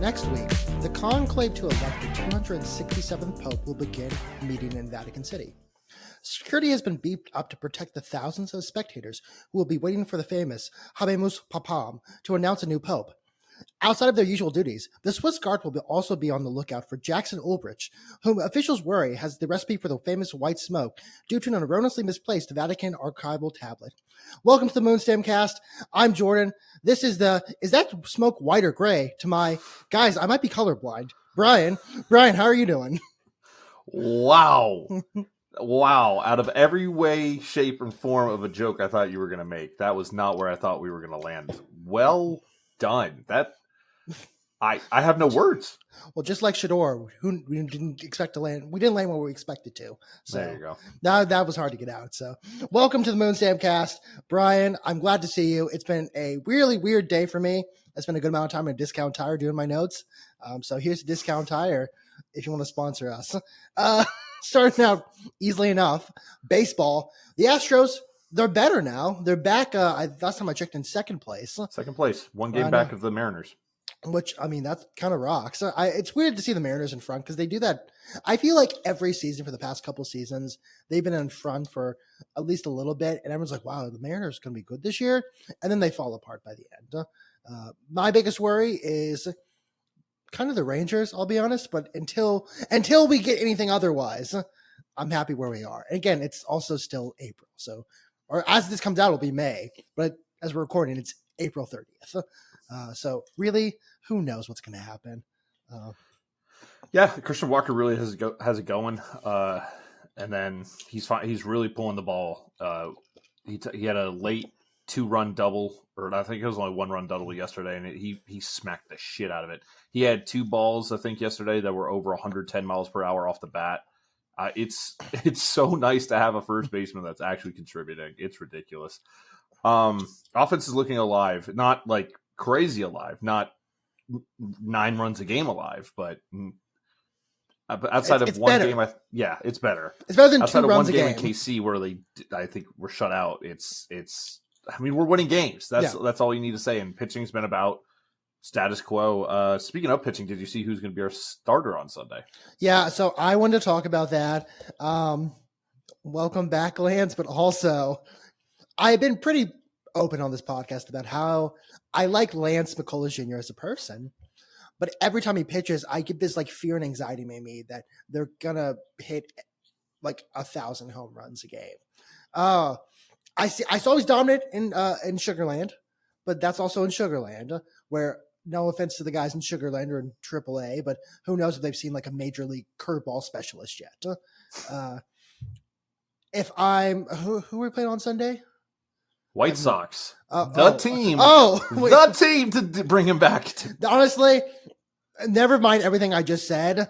Next week, the conclave to elect the 267th Pope will begin meeting in Vatican City. Security has been beefed up to protect the thousands of spectators who will be waiting for the famous Habemus Papam to announce a new pope. Outside of their usual duties, the Swiss Guard will also be on the lookout for Jax Ulbrich, whom officials worry has the recipe for the famous white smoke due to an erroneously misplaced Vatican archival tablet. Welcome to the Moonstem Cast. I'm Jorden. Is that smoke white or gray? To my guys, I might be colorblind. Brian, how are you doing? Wow. Wow. Out of every way, shape, and form of a joke I thought you were going to make, that was not where I thought we were going to land. Well done. I have no words. Well, just like Shedeur, who we didn't expect to land. We didn't land where we expected to. So there you go. That was hard to get out. So welcome to the Moonstamp Cast. Brian, I'm glad to see you. It's been a really weird day for me. I spent a good amount of time at Discount Tire doing my notes. So here's Discount Tire if you want to sponsor us. Starting out easily enough, baseball. The Astros, they're better now. They're back. Last time I checked, in second place. Second place. One game back of the Mariners. Which, I mean, that kind of rocks. It's weird to see the Mariners in front because they do that. I feel like every season for the past couple seasons, they've been in front for at least a little bit. And everyone's like, wow, the Mariners are going to be good this year. And then they fall apart by the end. My biggest worry is kind of the Rangers, I'll be honest. But until we get anything otherwise, I'm happy where we are. And again, it's also still April. So, or as this comes out, it'll be May. But as we're recording, it's April 30th. So really, who knows what's going to happen? Yeah, Christian Walker really has it going, and then he's really pulling the ball. He had a late 2-run double, or I think it was only 1-run double yesterday, and he smacked the shit out of it. He had 2 balls, I think, yesterday that were over 110 miles per hour off the bat. It's so nice to have a first baseman that's actually contributing. It's ridiculous. Offense is looking alive, not like crazy alive, not 9 runs a game alive, but outside of one better. game, it's better. It's better than outside 2 of runs one a game game in KC where I think were shut out. It's. I mean, we're winning games. That's all you need to say. And pitching's been about status quo. Speaking of pitching, did you see who's going to be our starter on Sunday? Yeah, so I wanted to talk about that. Welcome back, Lance, but also I've been pretty open on this podcast about how I like Lance McCullers Jr. as a person, but every time he pitches, I get this like fear and anxiety in me that they're gonna hit like 1,000 home runs a game. I saw he's dominant in Sugarland, but that's also in Sugarland, where no offense to the guys in Sugarland or in AAA, but who knows if they've seen like a major league curveball specialist yet. Who are we playing on Sunday? White Sox. Team. The team to bring him back. Honestly, never mind everything I just said.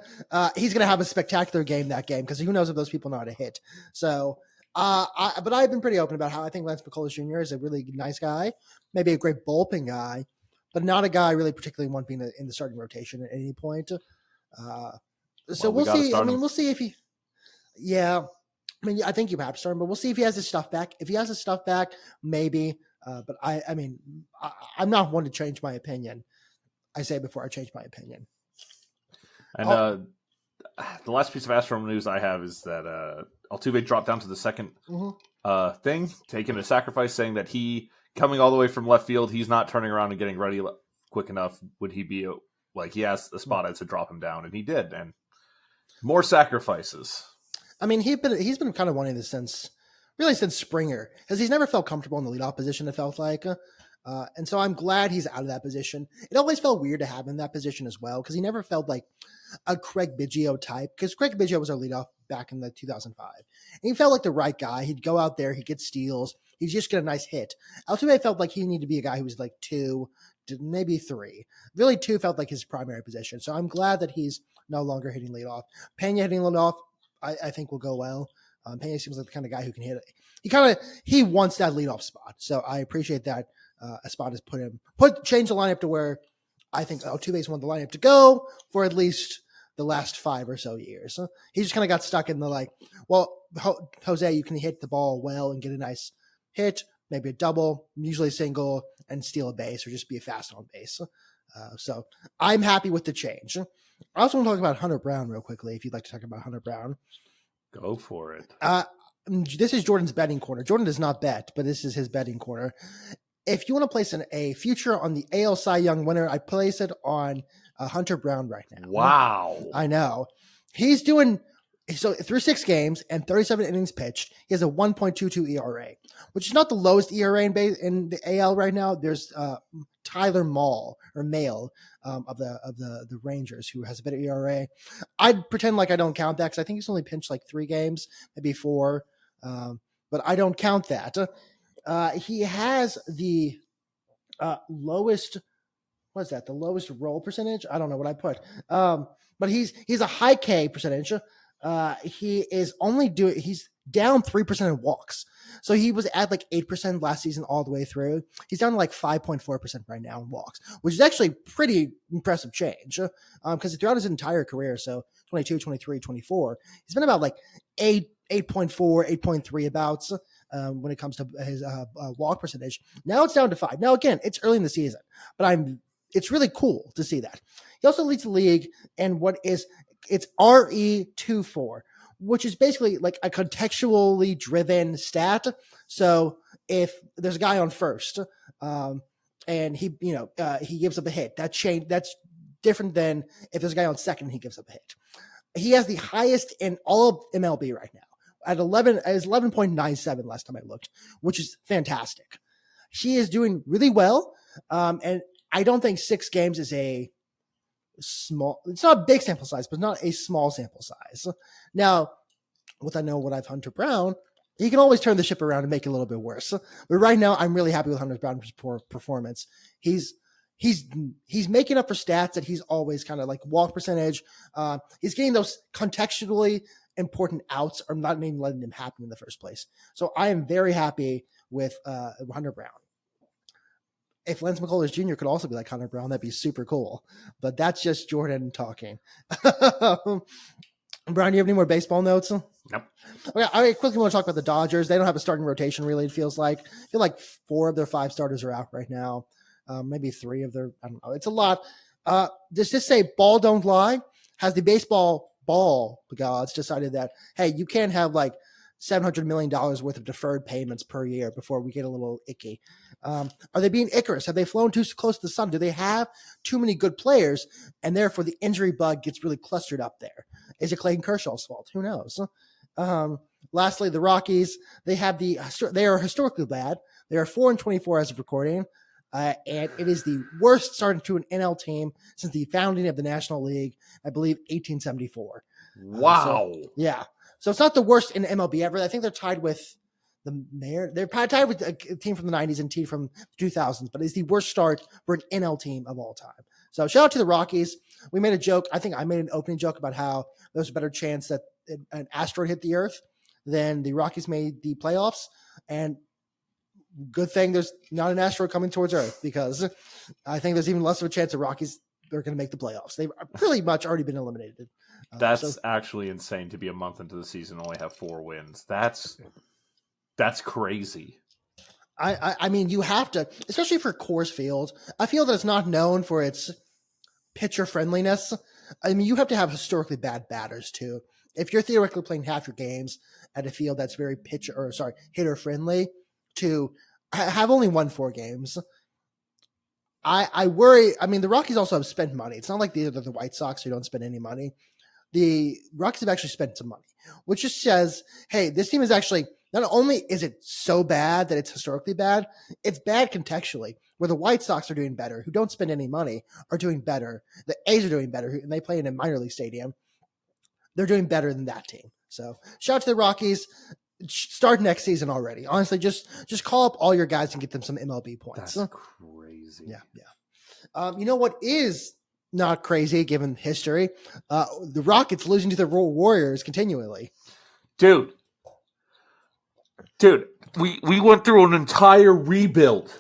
He's going to have a spectacular game that game because who knows if those people know how to hit. So, but I've been pretty open about how I think Lance McCullers Jr. is a really nice guy, maybe a great bullpen guy, but not a guy I really particularly want being in the starting rotation at any point. So we'll see. I mean, we'll see if he. Yeah. I mean, I think you have to start him, but we'll see if he has his stuff back. If he has his stuff back, maybe. But I mean, I'm not one to change my opinion. I say before I change my opinion. And the last piece of Astro news I have is that Altuve dropped down to the second thing, taking a sacrifice, saying that he, coming all the way from left field, he's not turning around and getting ready quick enough. Would he be like he asked the spot to drop him down, and he did. And more sacrifices. I mean, he's been kind of wanting this since Springer, because he's never felt comfortable in the leadoff position, it felt like. And so I'm glad he's out of that position. It always felt weird to have him in that position as well, because he never felt like a Craig Biggio type, because Craig Biggio was our leadoff back in the 2005. And he felt like the right guy. He'd go out there, he'd get steals, he'd just get a nice hit. Altuve felt like he needed to be a guy who was like 2, maybe 3. Really 2 felt like his primary position. So I'm glad that he's no longer hitting leadoff. Pena hitting leadoff, I think will go well. Pena seems like the kind of guy who can hit it. He wants that leadoff spot. So I appreciate that a spot has change the lineup to where I think Altuve's one of the lineup to go for at least the last 5 or so years. He just kind of got stuck in the Jose, you can hit the ball well and get a nice hit, maybe a double, usually a single, and steal a base or just be a fast on base. So I'm happy with the change. I also want to talk about Hunter Brown real quickly, if you'd like to talk about Hunter Brown. Go for it. This is Jordan's betting corner. Jordan does not bet, but this is his betting corner. If you want to place a future on the AL Cy Young winner, I place it on Hunter Brown right now. Wow. I know. He's doing so through 6 games and 37 innings pitched. He has a 1.22 ERA, which is not the lowest ERA in the AL right now. There's Tyler Mahle of the Rangers, who has a better ERA. I'd pretend like I don't count that because I think he's only pitched like 3 games, maybe 4, but I don't count that. He has the lowest. What's that? The lowest roll percentage? I don't know what I put. But he's a high K percentage. He is he's down 3% in walks. So he was at like 8% last season all the way through. He's down to like 5.4% right now in walks, which is actually pretty impressive change. Because throughout his entire career, so 22, 23, 24, he's been about like 8.4, 8.3 abouts when it comes to his walk percentage. Now it's down to 5. Now, again, it's early in the season, but it's really cool to see that. He also leads the league in it's RE24, which is basically like a contextually driven stat. So if there's a guy on first, and he gives up a hit, that's different than if there's a guy on second and he gives up a hit. He has the highest in all of MLB right now at 11.97 last time I looked, which is fantastic. He is doing really well. And I don't think 6 games is it's not a big sample size, but not a small sample size. Now, what I've Hunter Brown, he can always turn the ship around and make it a little bit worse. But right now, I'm really happy with Hunter Brown's performance. He's making up for stats that he's always kind of like walk percentage. He's getting those contextually important outs or not even letting them happen in the first place. So I am very happy with Hunter Brown. If Lance McCullers Jr. could also be like Hunter Brown, that'd be super cool. But that's just Jordan talking. Brian, do you have any more baseball notes? Nope. Okay, I quickly want to talk about the Dodgers. They don't have a starting rotation, really, it feels like. I feel like 4 of their 5 starters are out right now. Maybe 3 of their, I don't know. It's a lot. Does this say ball don't lie? Has the baseball ball gods decided that, hey, you can't have like $700 million worth of deferred payments per year before we get a little icky? Are they being Icarus? Have they flown too close to the sun? Do they have too many good players, and therefore the injury bug gets really clustered up there? Is it Clayton Kershaw's fault? Who knows? Lastly, the Rockies, they are historically bad. They are 4-24 as of recording, and it is the worst start to an NL team since the founding of the National League, I believe 1874. Wow. So it's not the worst in MLB ever. I think they're tied with the Mayor. They're probably tied with a team from the 90s and a team from the 2000s, but it's the worst start for an NL team of all time. So shout out to the Rockies. We made a joke. I think I made an opening joke about how there's a better chance that an asteroid hit the Earth than the Rockies made the playoffs. And good thing there's not an asteroid coming towards Earth, because I think there's even less of a chance the Rockies are going to make the playoffs. They've pretty much already been eliminated. That's actually insane to be a month into the season and only have 4 wins. That's crazy. I mean, you have to, especially for Coors Field, a field that's not known for its pitcher friendliness. I mean, you have to have historically bad batters too. If you're theoretically playing half your games at a field that's very hitter friendly, to have only won 4 games, I worry. I mean, the Rockies also have spent money. It's not like the White Sox who don't spend any money. The Rockies have actually spent some money, which just says, hey, this team is actually, not only is it so bad that it's historically bad, it's bad contextually, where the White Sox are doing better, who don't spend any money, are doing better. The A's are doing better, and they play in a minor league stadium. They're doing better than that team. So shout out to the Rockies. Start next season already. Honestly, just call up all your guys and get them some MLB points. That's crazy. Yeah. You know what is not crazy given history? The Rockets losing to the Warriors continually. Dude, we went through an entire rebuild,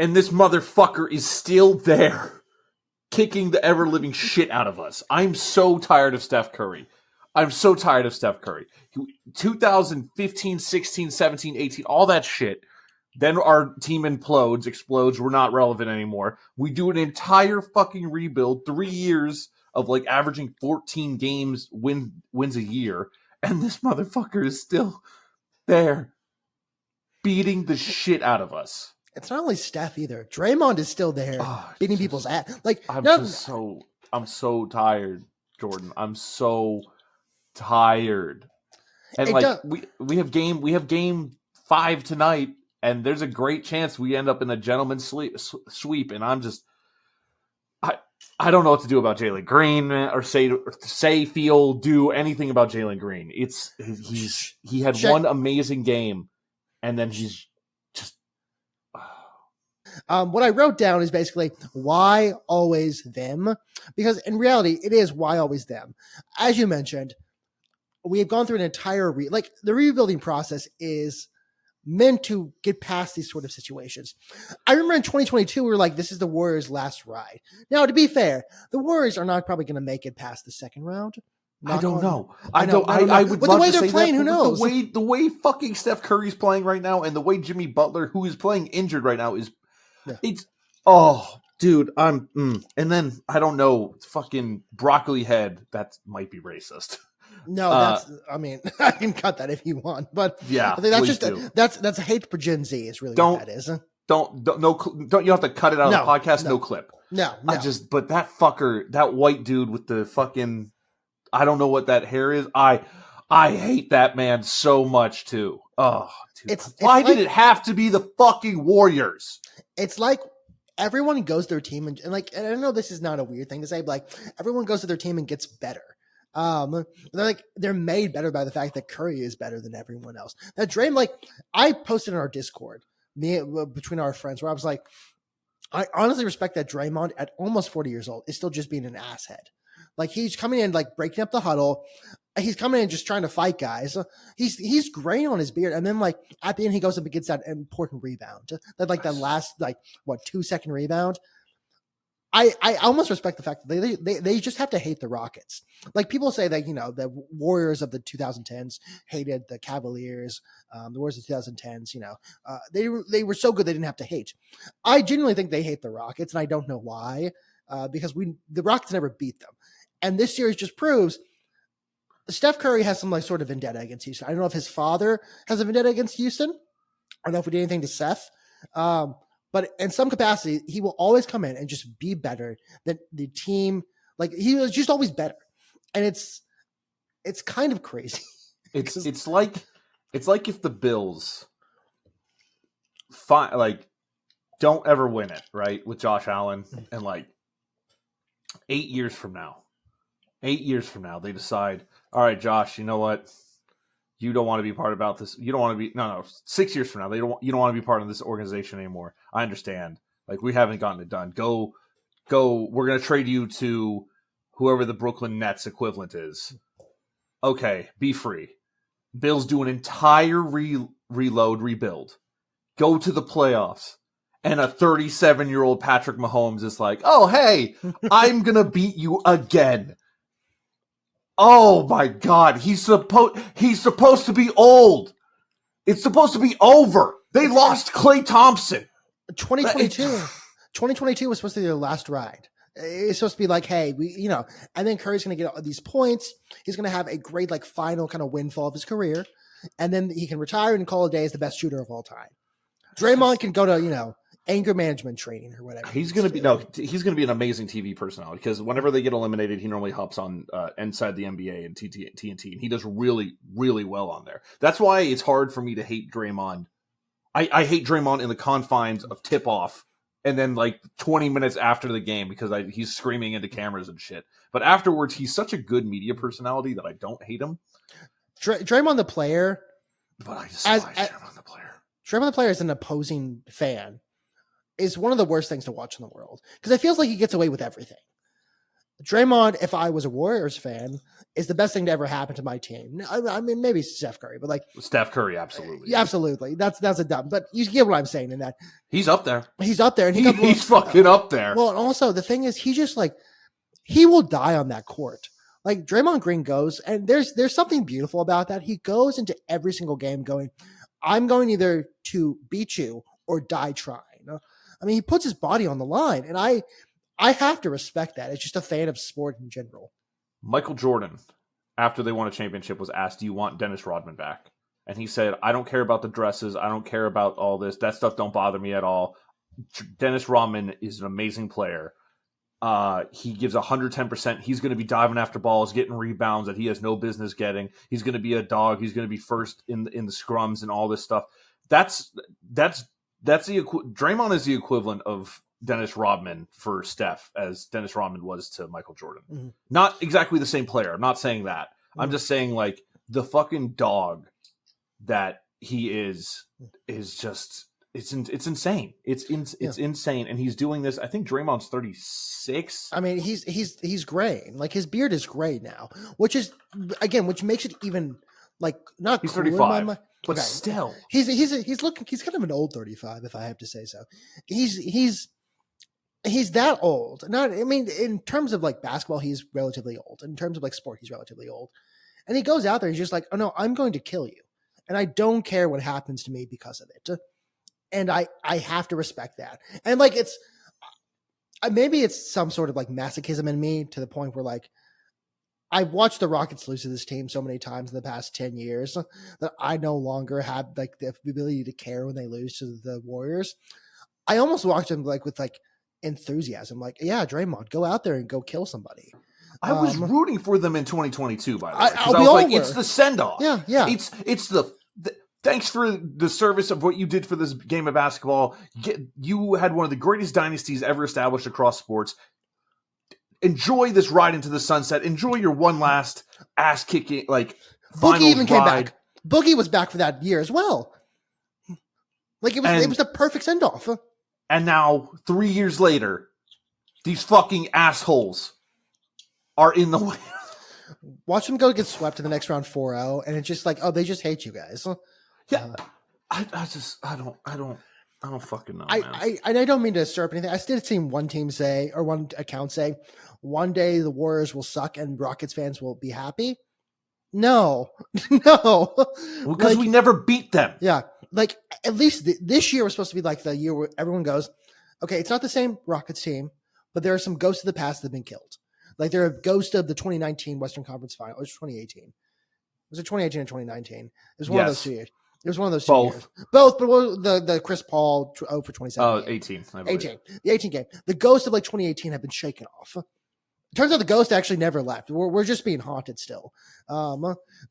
and this motherfucker is still there, kicking the ever-living shit out of us. I'm so tired of Steph Curry. 2015, 16, 17, 18, all that shit. Then our team explodes. We're not relevant anymore. We do an entire fucking rebuild, 3 years of like averaging 14 games wins a year. And this motherfucker is still there beating the shit out of us. It's not only Steph either. Draymond is still there beating people's ass. Like I'm so tired, Jordan. I'm so tired. And we have game 5 tonight, and there's a great chance we end up in a gentleman's sweep. And I'm just, I don't know what to do about Jalen Green, or feel, do anything about Jalen Green. He had one amazing game, and then he's just. What I wrote down is basically why always them, because in reality it is why always them. As you mentioned, we have gone through an entire the rebuilding process is meant to get past these sort of situations. I remember in 2022, we were like, this is the Warriors' last ride. Now, to be fair, the Warriors are not probably going to make it past the second round. I don't know. I would with love the way to they're say playing, that, who knows? The way fucking Steph Curry's playing right now, and the way Jimmy Butler, who is playing injured right now, is dude, and then I don't know, fucking broccoli head. That might be racist. No, I can cut that if you want, but yeah, I think that's just that's a hate for Gen Z. Is really what that is. Don't you have to cut it out of the podcast? No clip. No. But that fucker, that white dude with the fucking, I don't know what that hair is. I hate that man so much too. Oh, dude. Why did it have to be the fucking Warriors? It's like everyone goes to their team and I know this is not a weird thing to say, but like everyone goes to their team and gets better. They're made better by the fact that Curry is better than everyone else. That Draymond, I posted in our Discord, between our friends, where I was like, I honestly respect that Draymond at almost 40 years old is still just being an asshead. Like he's coming in, breaking up the huddle. He's coming in just trying to fight guys. He's graying on his beard. And then at the end, he goes up and gets that important rebound. That last 2-second rebound. I almost respect the fact that they just have to hate the Rockets. Like people say that, the Warriors of the 2010s hated the Cavaliers, the Warriors of the 2010s, they were so good they didn't have to hate. I genuinely think they hate the Rockets, and I don't know why, because the Rockets never beat them. And this series just proves Steph Curry has some sort of vendetta against Houston. I don't know if his father has a vendetta against Houston. I don't know if we did anything to Seth. But in some capacity, he will always come in and just be better than the team. He was just always better. And it's kind of crazy. It's like if the Bills don't ever win it, right? With Josh Allen, and 8 years from now, they decide, all right, Josh, you know what? You don't want to be part about this. You don't want to be 6 years from now. You don't want to be part of this organization anymore. I understand. We haven't gotten it done. Go. We're going to trade you to whoever the Brooklyn Nets equivalent is. Okay, be free. Bills do an entire rebuild. Go to the playoffs. And a 37-year-old Patrick Mahomes is like, oh, hey, I'm going to beat you again. Oh my God, he's supposed to be old. It's supposed to be over. They lost Klay Thompson. 2022 was supposed to be their last ride. It's supposed to be hey, and then Curry's going to get these points. He's going to have a great final kind of windfall of his career, and then he can retire and call it a day as the best shooter of all time. Draymond can go to anger management training or whatever. He's going to be an amazing TV personality, because whenever they get eliminated, he normally hops on Inside the NBA and TNT, and he does really, really well on there. That's why it's hard for me to hate Draymond. I hate Draymond in the confines of tip-off, and then 20 minutes after the game, because he's screaming into cameras and shit. But afterwards, he's such a good media personality that I don't hate him. Draymond the player, but I despise Draymond the player. Draymond the player as an opposing fan is one of the worst things to watch in the world, because it feels like he gets away with everything. Draymond, if I was a Warriors fan, is the best thing to ever happen to my team. I mean, maybe Steph Curry, but Steph Curry, absolutely, absolutely. That's a dumb. But you get what I'm saying in that he's up there. He's up there, and he's fucking up there. Well, and also the thing is, he just he will die on that court. Draymond Green goes, and there's something beautiful about that. He goes into every single game going, I'm going either to beat you or die trying. I mean, he puts his body on the line, and I have to respect that. It's just a fan of sport in general. Michael Jordan, after they won a championship, was asked, do you want Dennis Rodman back? And he said, I don't care about the dresses. I don't care about all this. That stuff don't bother me at all. Dennis Rodman is an amazing player. He gives 110%. He's going to be diving after balls, getting rebounds that he has no business getting. He's going to be a dog. He's going to be first in the scrums and all this stuff. That's Draymond is the equivalent of Dennis Rodman for Steph, as Dennis Rodman was to Michael Jordan. Mm-hmm. Not exactly the same player. I'm not saying that. Mm-hmm. I'm just saying like the fucking dog that he is just. It's insane. It's insane, and he's doing this. I think Draymond's 36. I mean, he's gray. Like his beard is gray now, which makes it even like not. He's 35, but still, he's kind of an old 35, if I have to say so. He's that old. In terms of like basketball, he's relatively old. In terms of like sport, he's relatively old. And he goes out there, he's just like, oh no, I'm going to kill you, and I don't care what happens to me because of it. And I have to respect that. And like, maybe it's some sort of like masochism in me to the point where like, I've watched the Rockets lose to this team so many times in the past 10 years that I no longer have like the ability to care when they lose to the Warriors. I almost watch them like with like enthusiasm. Like, yeah, Draymond, go out there and go kill somebody. I was rooting for them in 2022, by the way. Because I was like, it's the send-off. Yeah. It's the thanks for the service of what you did for this game of basketball. You had one of the greatest dynasties ever established across sports. Enjoy this ride into the sunset. Enjoy your one last ass-kicking, like, Boogie even came back. Boogie was back for that year as well. Like, it was the perfect send-off. And now, 3 years later, these fucking assholes are in the way. Watch them go get swept in the next round 4-0, and it's just like, oh, they just hate you guys. Yeah, I don't fucking know. I don't mean to disturb anything. I still seen one account say, one day the Warriors will suck and Rockets fans will be happy. No. Because we never beat them. Yeah, like at least this year was supposed to be like the year where everyone goes, okay, it's not the same Rockets team, but there are some ghosts of the past that have been killed. Like they're a ghost of the 2019 Western Conference Final. It was 2018. Was it 2018 or 2019? It was one of those 2 years. It was one of those 2 years. Both, but the Chris Paul for 2017. Oh, 18. 18. The 18 game. The ghost of like 2018 have been shaken off. Turns out the ghost actually never left. We're just being haunted still.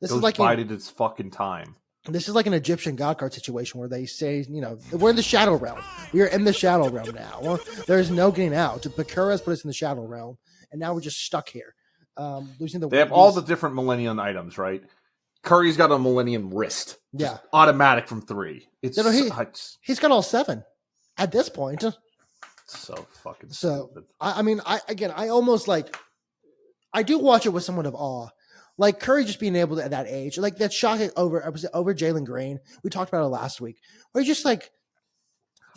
This is like bided its fucking time. This is like an Egyptian god card situation where they say, we're in the shadow realm. We are in the shadow realm now. There's no getting out. Bakura has put us in the shadow realm, and now we're just stuck here. Losing the. They have all the different Millennium items, right? Curry's got a Millennium wrist. Yeah. Automatic from 3. He's got all 7 at this point. So fucking stupid. I almost like, I do watch it with somewhat of awe. Like Curry just being able to, at that age, like that shot over Jalen Green. We talked about it last week, where he just like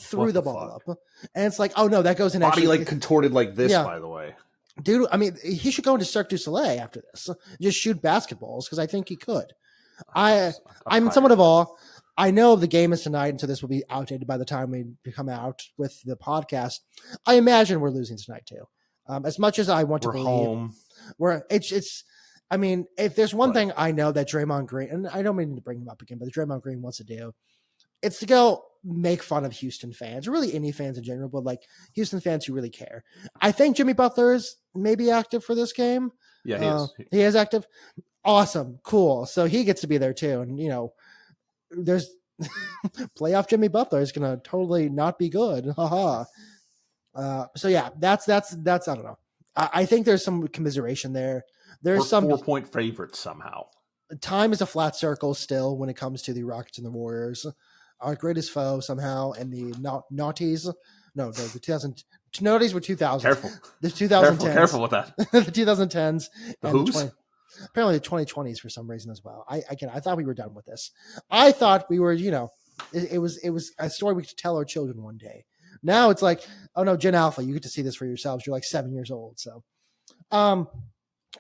threw the ball up. And it's like, oh no, that goes in. Body like contorted like this, by the way. Dude, I mean, he should go into Cirque du Soleil after this. Just shoot basketballs, because I think he could. I'm somewhat of awe. I know the game is tonight, and so this will be outdated by the time we come out with the podcast. I imagine we're losing tonight too. As much as I want to believe, home. It's. I mean, if there's one thing I know that Draymond Green, and I don't mean to bring him up again, but Draymond Green wants to do, it's to go make fun of Houston fans, or really any fans in general, but like Houston fans who really care. I think Jimmy Butler is maybe active for this game. Yeah, he is. He is active. Awesome. Cool. So he gets to be there too. And, there's playoff Jimmy Butler is going to totally not be good. Haha. So yeah, that's, I don't know. I think there's some commiseration there. There's some 4-point favorites somehow. Time is a flat circle still when it comes to the Rockets and the Warriors. Our greatest foe somehow, and the naughties. No, the 2000 naughties were 2000. Careful. The 2010s. Careful with that. The 2010s. The who's? Apparently the 2020s for some reason as well. I thought we were done with this. I thought we were, it was a story we could tell our children one day. Now it's like, oh no, Gen Alpha, you get to see this for yourselves. You're like 7 years old. So,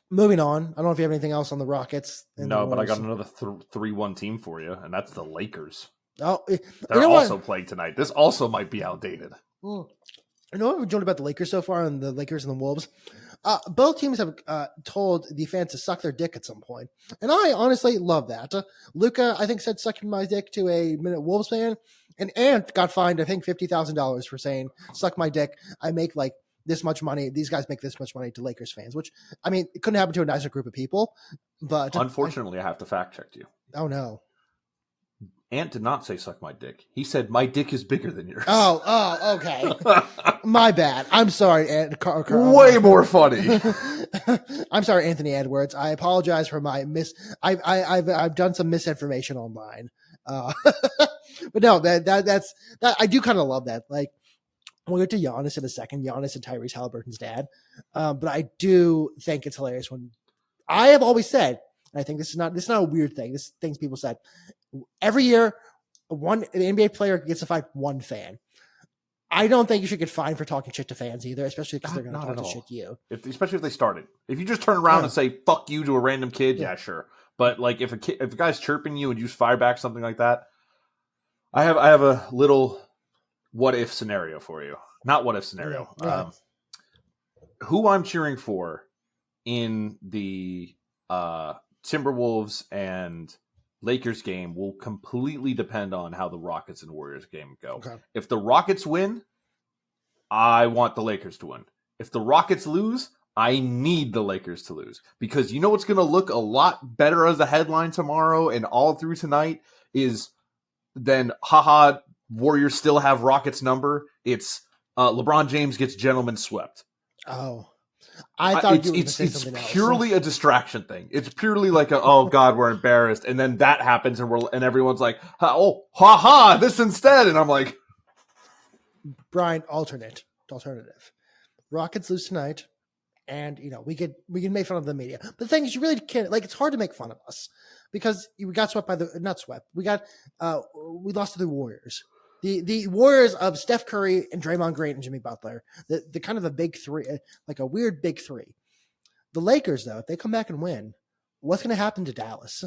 moving on. I don't know if you have anything else on the Rockets. No, but I got another 3-1 team for you, and that's the Lakers. Oh, They're also playing tonight. This also might be outdated. You know what we've enjoyed about the Lakers so far, and the Lakers and the Wolves? Both teams have told the fans to suck their dick at some point. And I honestly love that. Luka, I think, said sucking my dick to a Minute Wolves fan. And Ant got fined, I think, $50,000 for saying, suck my dick. I make like this much money. These guys make this much money to Lakers fans, which, I mean, it couldn't happen to a nicer group of people. But unfortunately, I have to fact check you. Oh, no. Ant did not say suck my dick. He said my dick is bigger than yours. Oh, okay. My bad. I'm sorry, Ant. Way more funny. I'm sorry, Anthony Edwards. I apologize for my I've done some misinformation online. But no, that's I do kind of love that. Like, we'll get to Giannis in a second. Giannis and Tyrese Haliburton's dad. But I do think it's hilarious when I have always said, and I think this is not a weird thing. This is things people said. Every year, the NBA player gets to fight one fan. I don't think you should get fined for talking shit to fans either, especially because they're going to talk shit to you. Especially if they started. If you just turn around and say "fuck you" to a random kid, yeah, sure. But like if a guy's chirping you and you just fire back something like that, I have a little what if scenario for you. Not what if scenario. Yeah. Who I'm cheering for in the Timberwolves and Lakers game will completely depend on how the Rockets and Warriors game go. Okay. If the Rockets win, I want the Lakers to win. If the Rockets lose, I need the Lakers to lose. Because you know what's going to look a lot better as a headline tomorrow and all through tonight is then, haha, Warriors still have Rockets number. It's LeBron James gets gentleman swept. Oh. I thought it's purely a distraction thing. It's purely like oh god, we're embarrassed, and then that happens, and everyone's like, oh, ha, this instead, and I'm like, Brian, alternative. Rockets lose tonight, and we can make fun of the media. But the thing is, you really can't. Like, it's hard to make fun of us because we got swept by not swept. We lost to the Warriors. The Warriors of Steph Curry and Draymond Green and Jimmy Butler, the kind of a big three, like a weird big three. The Lakers, though, if they come back and win, what's going to happen to Dallas?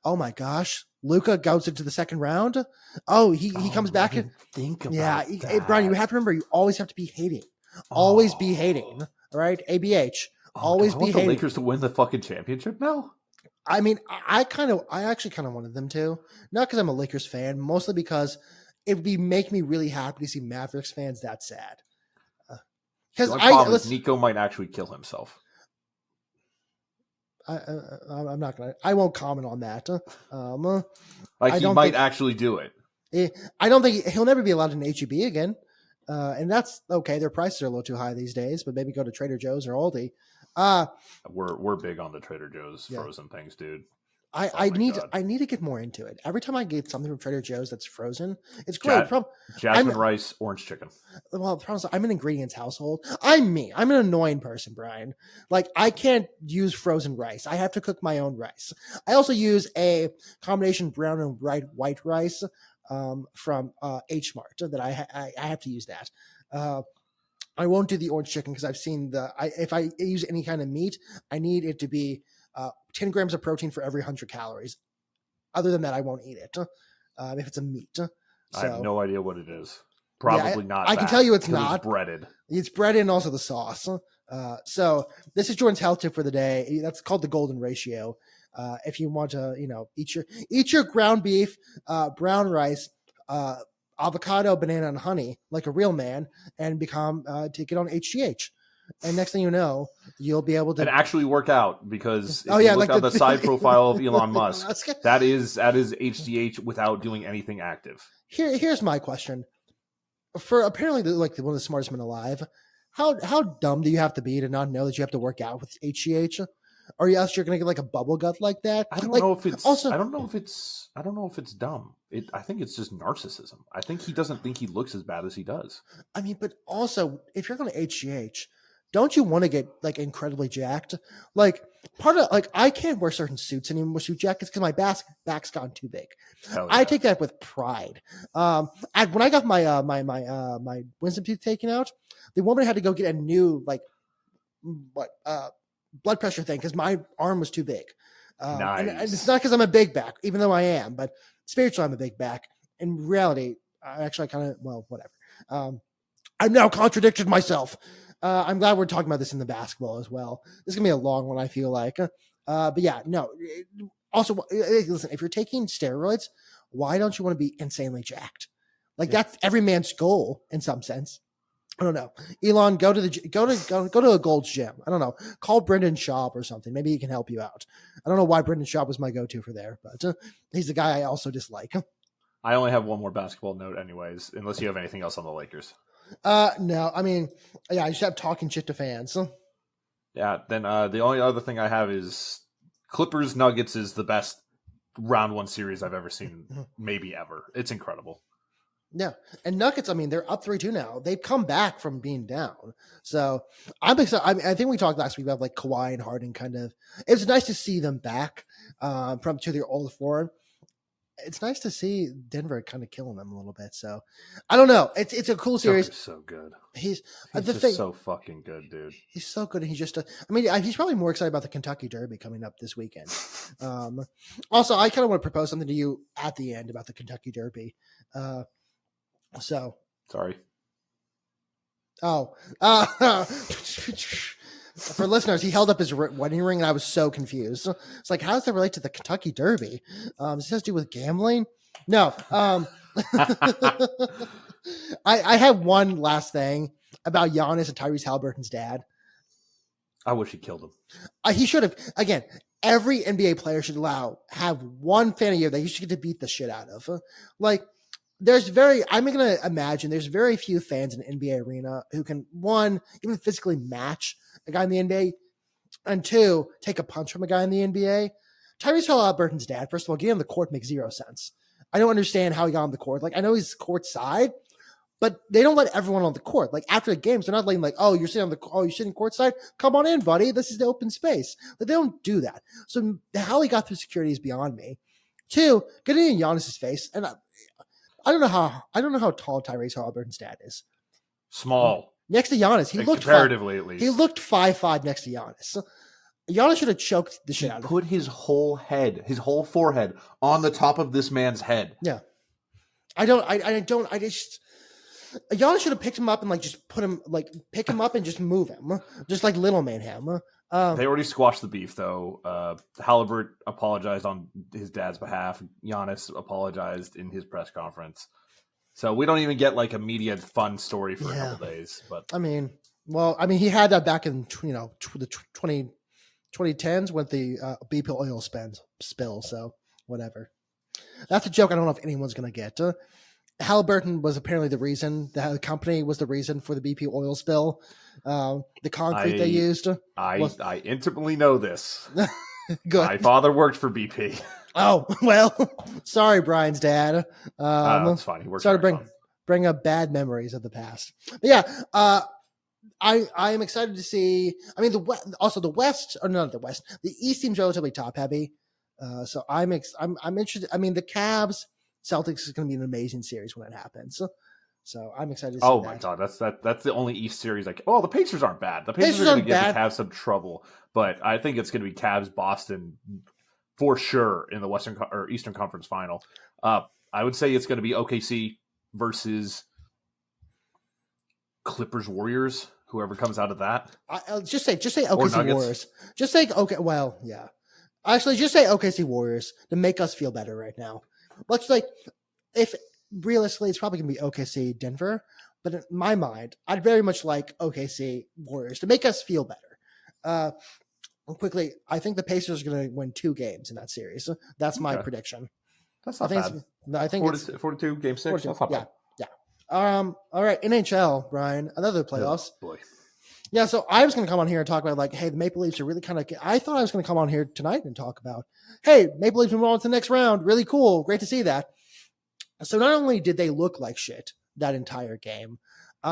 Oh my gosh, Luka goes into the second round. Oh, he comes back and think about that. Brian, you have to remember, you always have to be hating, always be hating. All right, ABH, always be hating. The Lakers to win the fucking championship now. I mean, I actually kind of wanted them to, not because I'm a Lakers fan, mostly because it would make me really happy to see Mavericks fans that sad. Because Nico might actually kill himself. I'm not gonna. I won't comment on that. He might actually do it. I don't think he'll never be allowed in HEB again, and that's okay. Their prices are a little too high these days, but maybe go to Trader Joe's or Aldi. We're big on the Trader Joe's frozen things, dude. I need to get more into it. Every time I get something from Trader Joe's that's frozen, it's great. Jasmine rice, orange chicken. Well, the problem is I'm an ingredients household. I'm an annoying person, Brian. Like, I can't use frozen rice. I have to cook my own rice. I also use a combination brown and white rice from H Mart that I have to use that. I won't do the orange chicken because I've seen if I use any kind of meat, I need it to be 10 grams of protein for every 100 calories. Other than that, I won't eat it if it's a meat. So, I have no idea what it is. Probably not. I can tell you it's not. It's breaded. It's breaded and also the sauce. So this is Jordan's health tip for the day. That's called the golden ratio. If you want to, eat your ground beef, brown rice, avocado, banana, and honey like a real man, and take it on HGH. And next thing you know, you'll be able to and actually work out because look at the side profile of Elon Musk. That is HGH without doing anything active. Here's my question: for apparently one of the smartest men alive, how dumb do you have to be to not know that you have to work out with HGH? Or else you're gonna get like a bubble gut like that. I don't know if it's dumb. I think it's just narcissism. I think he doesn't think he looks as bad as he does. I mean, but also if you're gonna HGH, don't you want to get like incredibly jacked? Like part of I can't wear certain suits anymore, suit jackets, because my back's gone too big. Yeah. I take that with pride. When I got my my wisdom tooth taken out, the woman had to go get a new blood pressure thing because my arm was too big. Nice. And it's not because I'm a big back, even though I am, but spiritually I'm a big back. in reality, whatever. I've now contradicted myself. I'm glad we're talking about this in the basketball as well. This is gonna be a long one, I feel like. But yeah, no. Also, listen, if you're taking steroids, why don't you want to be insanely jacked? Like that's every man's goal in some sense. I don't know. Elon, go to a Gold's Gym. I don't know. Call Brendan Schaub or something. Maybe he can help you out. I don't know why Brendan Schaub was my go-to for there, but he's the guy I also dislike. I only have one more basketball note, anyways, unless you have anything else on the Lakers. No. I mean, yeah, I just have talking shit to fans. Yeah. Then the only other thing I have is Clippers Nuggets is the best round one series I've ever seen, maybe ever. It's incredible. Yeah. And Nuggets, I mean, they're up 3-2 now. They've come back from being down. So I'm excited. I think we talked last week about like Kawhi and Harden kind of. It was nice to see them back from to their old form. It's nice to see Denver kind of killing them a little bit. So I don't know. It's a cool series. Joker's so good. He's so fucking good, dude. He's so good. He's just, he's probably more excited about the Kentucky Derby coming up this weekend. Also, I kind of want to propose something to you at the end about the Kentucky Derby. Sorry. For listeners, he held up his wedding ring, and I was so confused. It's like, how does that relate to the Kentucky Derby? Does this have to do with gambling? No. I have one last thing about Giannis and Tyrese Haliburton's dad. I wish he killed him. He should have. Again, every NBA player should have one fan a year that he should get to beat the shit out of. I'm going to imagine there's very few fans in an NBA arena who can, one, even physically match a guy in the NBA, and two, take a punch from a guy in the NBA. Tyrese Haliburton's dad, first of all, getting on the court makes zero sense. I don't understand how he got on the court. Like, I know he's court side, but they don't let everyone on the court. Like, after the games, they're not letting you're sitting courtside? Come on in, buddy. This is the open space. But they don't do that. So how he got through security is beyond me. Two, getting in Giannis's face, and I don't know how tall Tyrese Haliburton's dad is. Small. Next to Giannis. He looked comparatively at least. He looked 5'5" next to Giannis. Giannis should have choked the shit out of him. Put his whole forehead on the top of this man's head. Yeah. Giannis should have picked him up and pick him up and just move him. Just like little man him. They already squashed the beef, though. Halliburton apologized on his dad's behalf. Giannis apologized in his press conference. So we don't even get like a media fun story for a couple days. But he had that back in the 2010s with the BP oil spill. So whatever. That's a joke I don't know if anyone's going to get. Haliburton was apparently the reason. The company was the reason for the BP oil spill. The concrete they used. I intimately know this. Good. My father worked for BP. Oh, well, sorry, Brian's dad. That's fine. He works. Sorry to bring up bad memories of the past. But yeah, I am excited to see. I mean, the East seems relatively top heavy. So I'm interested. I mean, the Cavs Celtics is going to be an amazing series when it happens. So I'm excited to see that. My God, that's the only East series. The Pacers aren't bad. The Pacers are going to give the Cavs some trouble, but I think it's going to be Cavs Boston for sure in the Western or Eastern Conference Final. I would say it's going to be OKC versus Clippers Warriors. Whoever comes out of that, just say OKC Warriors. Just say okay. Well, yeah. Actually, just say OKC Warriors to make us feel better right now. Let's if realistically, it's probably going to be OKC Denver, but in my mind, I'd very much like OKC Warriors to make us feel better. Quickly, I think the Pacers are going to win 2 games in that series. That's my prediction. That's not bad. I think 42 game 6. 42, yeah. All right, NHL, Brian, another playoffs. Oh, boy. Yeah, so I was going to come on here and talk about hey, the Maple Leafs are really kind of. I thought I was going to come on here tonight and talk about, hey, Maple Leafs move on to the next round. Really cool, great to see that. So not only did they look like shit that entire game,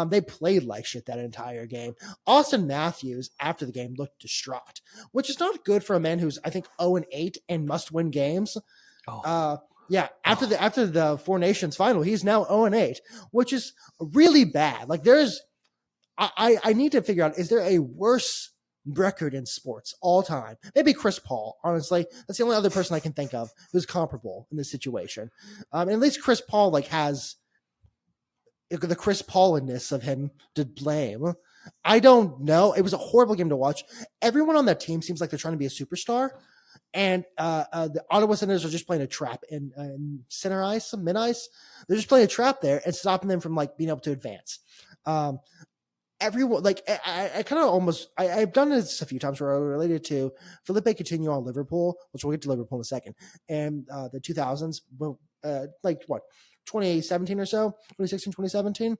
they played like shit that entire game. Austin Matthews after the game looked distraught, which is not good for a man who's I think 0-8 and must win games. Yeah, after the Four Nations final, he's now 0-8, which is really bad. I need to figure out, is there a worse record in sports all time. Maybe Chris Paul, honestly. That's the only other person I can think of who's comparable in this situation. And at least Chris Paul has the Chris Paul-ness of him to blame. I don't know. It was a horrible game to watch. Everyone on that team seems like they're trying to be a superstar. And the Ottawa Senators are just playing a trap in center ice, some mid ice. They're just playing a trap there and stopping them from being able to advance. Everyone I kind of almost I've done this a few times where I related to Philippe Coutinho on Liverpool, which we'll get to Liverpool in a second, and the 2000s, 2017 or so, 2016, 2017,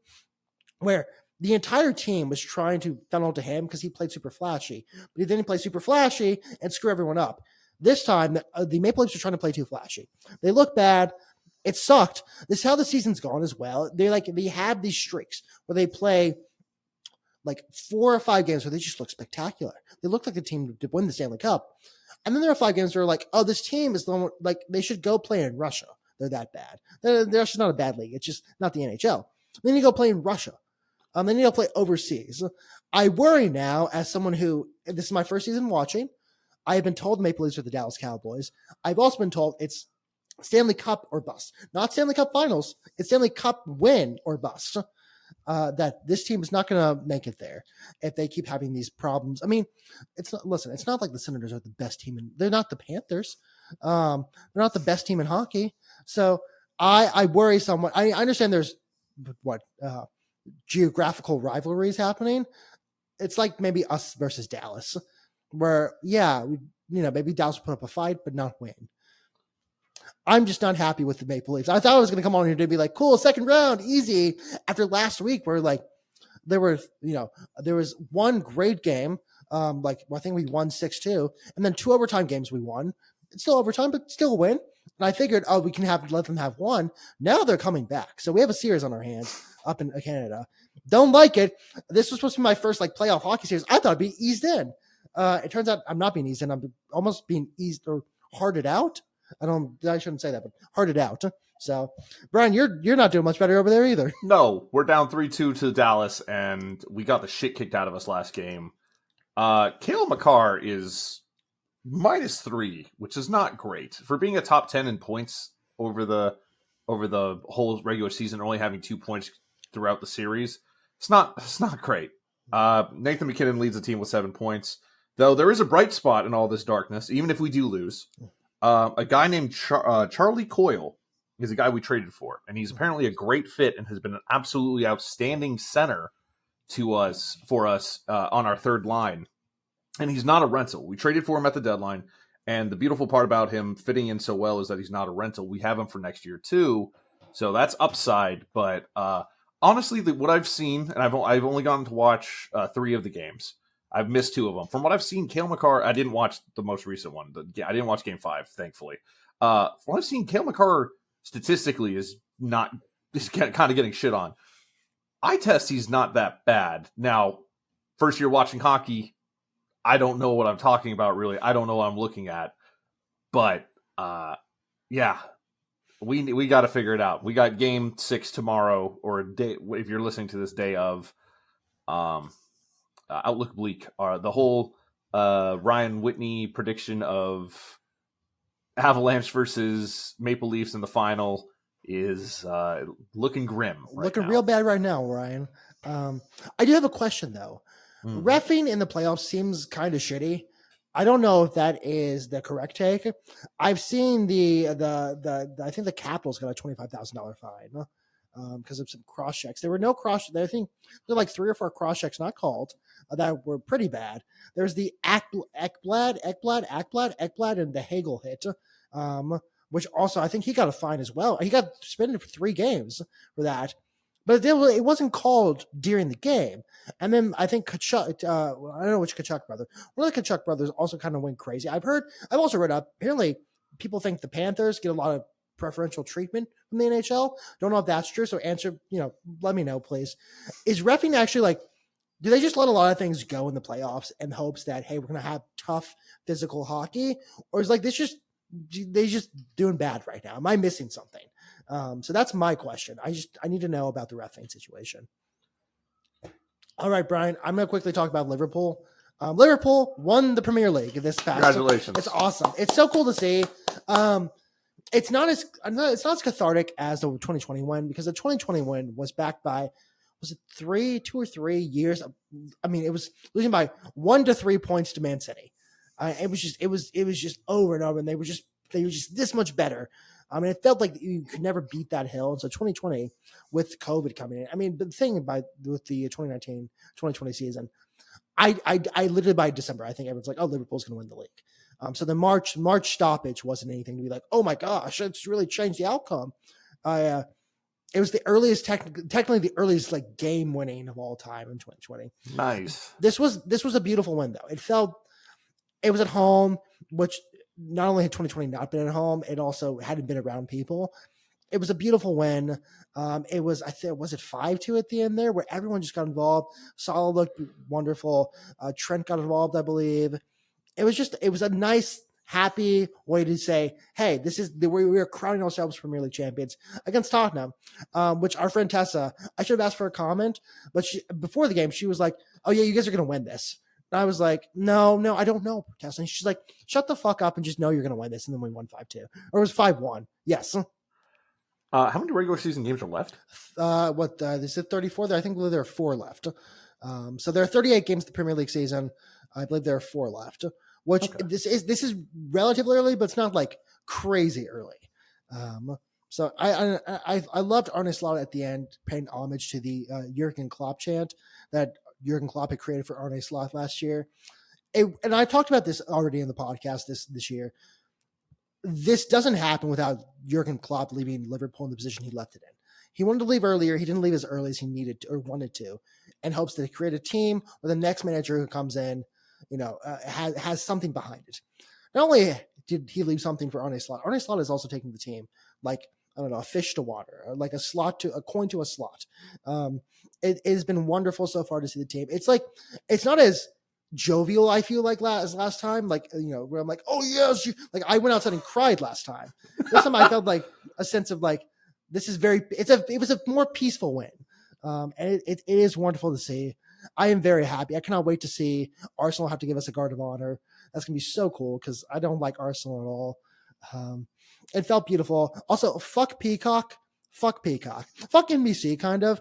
where the entire team was trying to funnel to him because he played super flashy, but he didn't play super flashy and screw everyone up. This time, the Maple Leafs are trying to play too flashy. They look bad. It sucked. This is how the season's gone as well. They have these streaks where they play 4 or 5 games where they just look spectacular. They look like the team to win the Stanley Cup. And then there are 5 games where this team is the one, they should go play in Russia. They're that bad. They're actually not a bad league. It's just not the NHL. They need to go play in Russia. They need to play overseas. I worry now as someone who, this is my first season watching. I have been told the Maple Leafs are the Dallas Cowboys. I've also been told it's Stanley Cup or bust. Not Stanley Cup finals. It's Stanley Cup win or bust. That this team is not going to make it there if they keep having these problems. I mean, it's not like the Senators are the best team. They're not the Panthers. They're not the best team in hockey. So I worry somewhat. I understand there's geographical rivalries happening. It's like maybe us versus Dallas, where maybe Dallas will put up a fight but not win. I'm just not happy with the Maple Leafs. I thought I was going to come on here to be cool, second round, easy. After last week, where there was one great game, I think we won 6-2, and then 2 overtime games we won. It's still overtime, but still a win. And I figured, we can let them have one. Now they're coming back, so we have a series on our hands up in Canada. Don't like it. This was supposed to be my first playoff hockey series. I thought I'd be eased in. It turns out I'm not being eased in. I'm almost being eased or hearted out. I shouldn't say that, but hearted out. So, Brian, you're not doing much better over there either. No, we're down 3-2 to Dallas, and we got the shit kicked out of us last game. Cale Makar is -3, which is not great for being a top 10 in points over the whole regular season, only having 2 points throughout the series. It's not great. Nathan McKinnon leads the team with 7 points, though there is a bright spot in all this darkness, even if we do lose. A guy named Charlie Coyle is a guy we traded for, and he's apparently a great fit and has been an absolutely outstanding center for us on our third line. And he's not a rental. We traded for him at the deadline, and the beautiful part about him fitting in so well is that he's not a rental. We have him for next year too, so that's upside. But honestly, what I've seen, and I've only gotten to watch 3 of the games. I've missed 2 of them. From what I've seen, Cale Makar, I didn't watch the most recent one. I didn't watch Game 5, thankfully. From what I've seen, Cale Makar statistically is kind of getting shit on. Eye test, he's not that bad. Now, first year watching hockey, I don't know what I'm talking about, really. I don't know what I'm looking at. But, we got to figure it out. We got Game 6 tomorrow, or a day, if you're listening to this, day of. Outlook bleak. The whole Ryan Whitney prediction of Avalanche versus Maple Leafs in the final is looking grim. Looking real bad right now, Ryan. I do have a question, though. Reffing in the playoffs seems kind of shitty. I don't know if that is the correct take. I've seen I think the Capitals got a $25,000 fine because of some cross checks. There were no cross. I think there were 3 or 4 cross checks not called that were pretty bad. There's the Ekblad, and the Hagel hit, which also I think he got a fine as well. He got suspended for 3 games for that. But it wasn't called during the game. And then I think Kachuk, I don't know which Kachuk brother. One of the Kachuk brothers also kind of went crazy. I've also read up, apparently people think the Panthers get a lot of preferential treatment from the NHL. Don't know if that's true. So let me know, please. Is reffing actually do they just let a lot of things go in the playoffs in hopes that, hey, we're going to have tough physical hockey? Or is they just doing bad right now? Am I missing something? So that's my question. I need to know about the reffing situation. All right, Brian, I'm going to quickly talk about Liverpool. Liverpool won the Premier League this past. Congratulations! It's awesome. It's so cool to see. It's not as cathartic as the 2020 win, because the 2020 win was backed by, was it 2 or 3 years? I mean, it was losing by 1 to 3 points to Man City. It was just over and over, and they were just this much better. I mean, it felt like you could never beat that hill. And so 2020, with COVID coming in, I mean, the thing with the 2019-2020 season, I literally by December, I think everyone's like, oh, Liverpool's going to win the league. So the March stoppage wasn't anything to be like, oh my gosh, it's really changed the outcome. It was the earliest, technically the earliest like game winning of all time in 2020. Nice. This was a beautiful win though. It was at home, which not only had 2020 not been at home, it also hadn't been around people. It was a beautiful win. It was, I think, was it 5-2 at the end there, where everyone just got involved. Salah looked wonderful. Trent got involved, I believe. It was a nice, happy way to say, hey, this is the way we are crowning ourselves Premier League champions against Tottenham, which our friend Tessa, I should have asked for a comment, but before the game, she was like, oh yeah, you guys are going to win this. And I was like, no, I don't know, Tessa. And she's like, shut the fuck up and just know you're going to win this. And then we won 5-2. Or it was 5-1. Yes. How many regular season games are left? Is it 34? I think there are 4 left. So there are 38 games the Premier League season. I believe there are 4 left, which okay. This is relatively early, but it's not like crazy early. So I loved Arne Slot at the end, paying homage to the Jurgen Klopp chant that Jurgen Klopp had created for Arne Slot last year. And I talked about this already in the podcast this year. This doesn't happen without Jurgen Klopp leaving Liverpool in the position he left it in. He wanted to leave earlier. He didn't leave as early as he needed to, or wanted to, in hopes to create a team where the next manager who comes in, has something behind it. Not only did he leave something for Arne Slot is also taking the team like, I don't know, a fish to water, or like a coin to a slot. It has been wonderful so far to see the team. It's like, it's not as jovial, I feel like, as last time, like, where I'm like, oh yes, like I went outside and cried last time. This time I felt like a sense of like, this is it was a more peaceful win. And it is wonderful to see. I am very happy. I cannot wait to see Arsenal have to give us a guard of honor. That's going to be so cool, because I don't like Arsenal at all. It felt beautiful. Also, fuck Peacock. Fuck NBC, kind of.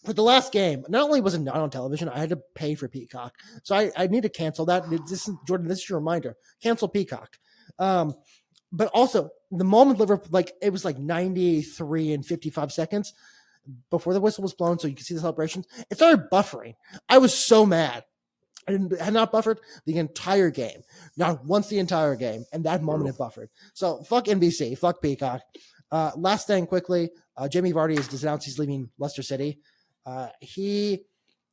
For the last game, not only was it not on television, I had to pay for Peacock. So I need to cancel that. Jorden, this is your reminder. Cancel Peacock. But also, the moment Liverpool, like, it was like 93 and 55 seconds before the whistle was blown, so you can see the celebrations. It started buffering. I was so mad. I had not buffered the entire game. Not once the entire game. And that moment it buffered. So fuck NBC. Fuck Peacock. Last thing quickly. Jamie Vardy has announced he's leaving Leicester City. He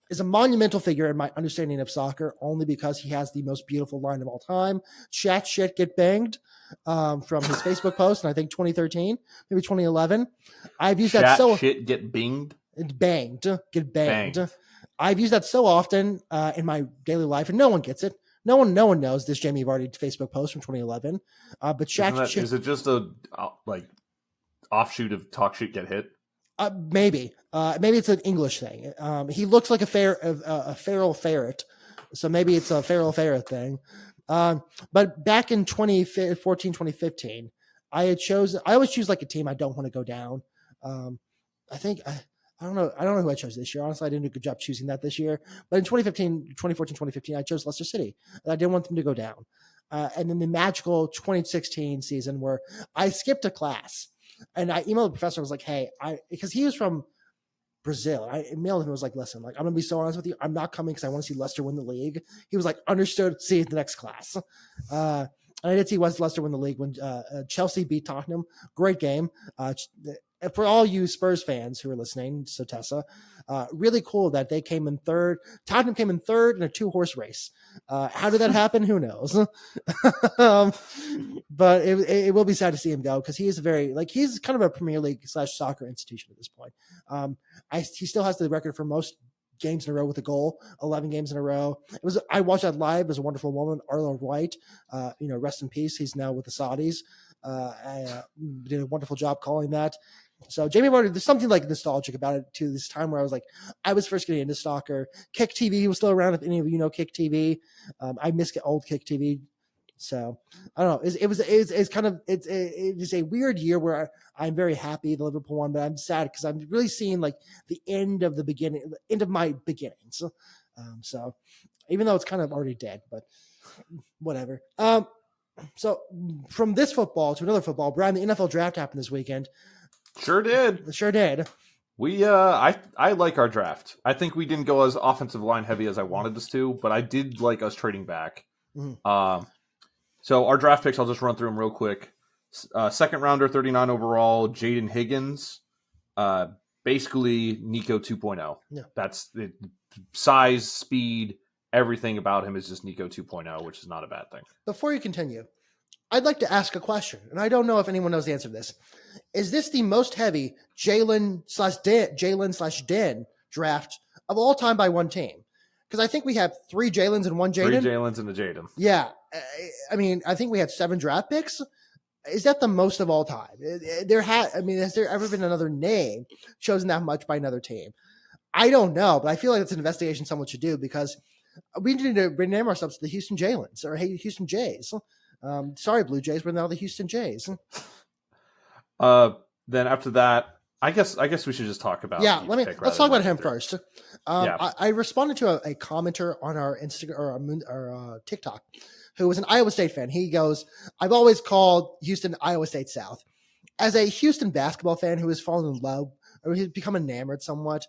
is a monumental figure in my understanding of soccer, only because he has the most beautiful line of all time. Chat shit get banged, from his Facebook post in, I think, 2013, maybe 2011. I've used that so... shit get binged? Banged. Get banged. I've used that so often in my daily life, and no one gets it. No one knows this Jamie Vardy Facebook post from 2011. But chat shit... Is it just a like offshoot of talk shit get hit? Maybe it's an English thing. He looks like a feral ferret, so maybe it's a feral ferret thing. But back in 2014, 2015, I always choose like a team I don't want to go down. I don't know who I chose this year. Honestly, I didn't do a good job choosing that this year. But in 2014, 2015, I chose Leicester City. And I didn't want them to go down. And then the magical 2016 season where I skipped a class. And I emailed the professor. I was like, hey, because he was from Brazil. I emailed him and was like, listen, like, I'm going to be so honest with you. I'm not coming because I want to see Leicester win the league. He was like, understood. See you in the next class. And I did see Leicester win the league when Chelsea beat Tottenham. Great game. For all you Spurs fans who are listening, so Tessa, really cool that they came in third. Tottenham came in third in a 2-horse race. How did that happen? Who knows? But it will be sad to see him go, because he is he's kind of a Premier League / soccer institution at this point. He still has the record for most games in a row with a goal, 11 games in a row. I watched that live. It was a wonderful moment. Arlo White, rest in peace. He's now with the Saudis. I did a wonderful job calling that. So Jamie Vardy, there's something like nostalgic about it too. This time where I was first getting into soccer. Kick TV was still around. If any of you know Kick TV, I miss old Kick TV. So I don't know. It is a weird year where I'm very happy the Liverpool won, but I'm sad because I'm really seeing like the end of my beginnings. So even though it's kind of already dead, but whatever. So from this football to another football, Brian, the NFL draft happened this weekend. Sure did. We I like our draft. I think we didn't go as offensive line heavy as I wanted us to, but I did like us trading back. Mm-hmm. So our draft picks, I'll just run through them real quick. Second rounder, 39 overall, Jaden Higgins. Basically Nico 2.0. Yeah. That's the size, speed, everything about him is just Nico 2.0, which is not a bad thing. Before you continue, I'd like to ask a question, and I don't know if anyone knows the answer to this. Is this the most heavy Jalen/Den draft of all time by one team? Because I think we have 3 Jalens and 1 Jaden. 3 Jalens and a Jaden. Yeah. I mean, I think we had 7 draft picks. Is that the most of all time? Has there ever been another name chosen that much by another team? I don't know, but I feel like it's an investigation someone should do because we need to rename ourselves to the Houston Jalens or Houston Jays. Sorry, Blue Jays, we're now the Houston Jays. Then after that, I guess we should just talk about. Yeah, let's talk about him first. I responded to a commenter on our Instagram or our TikTok who was an Iowa State fan. He goes, "I've always called Houston Iowa State South." As a Houston basketball fan who has fallen in love or he's become enamored somewhat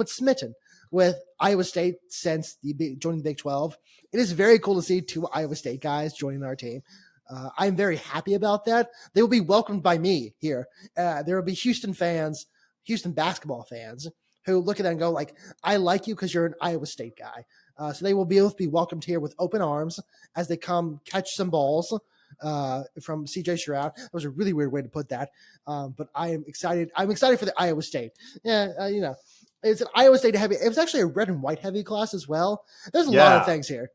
smitten with Iowa State since joining the Big 12, it is very cool to see 2 Iowa State guys joining our team. I'm very happy about that. They will be welcomed by me here. There will be Houston basketball fans who look at that and go like, I like you because you're an Iowa State guy. So they will both be welcomed here with open arms as they come catch some balls from CJ Stroud. That was a really weird way to put that. But I am excited. I'm excited for the Iowa State. Yeah, it's an Iowa State heavy. It was actually a red and white heavy class as well. There's a lot of things here.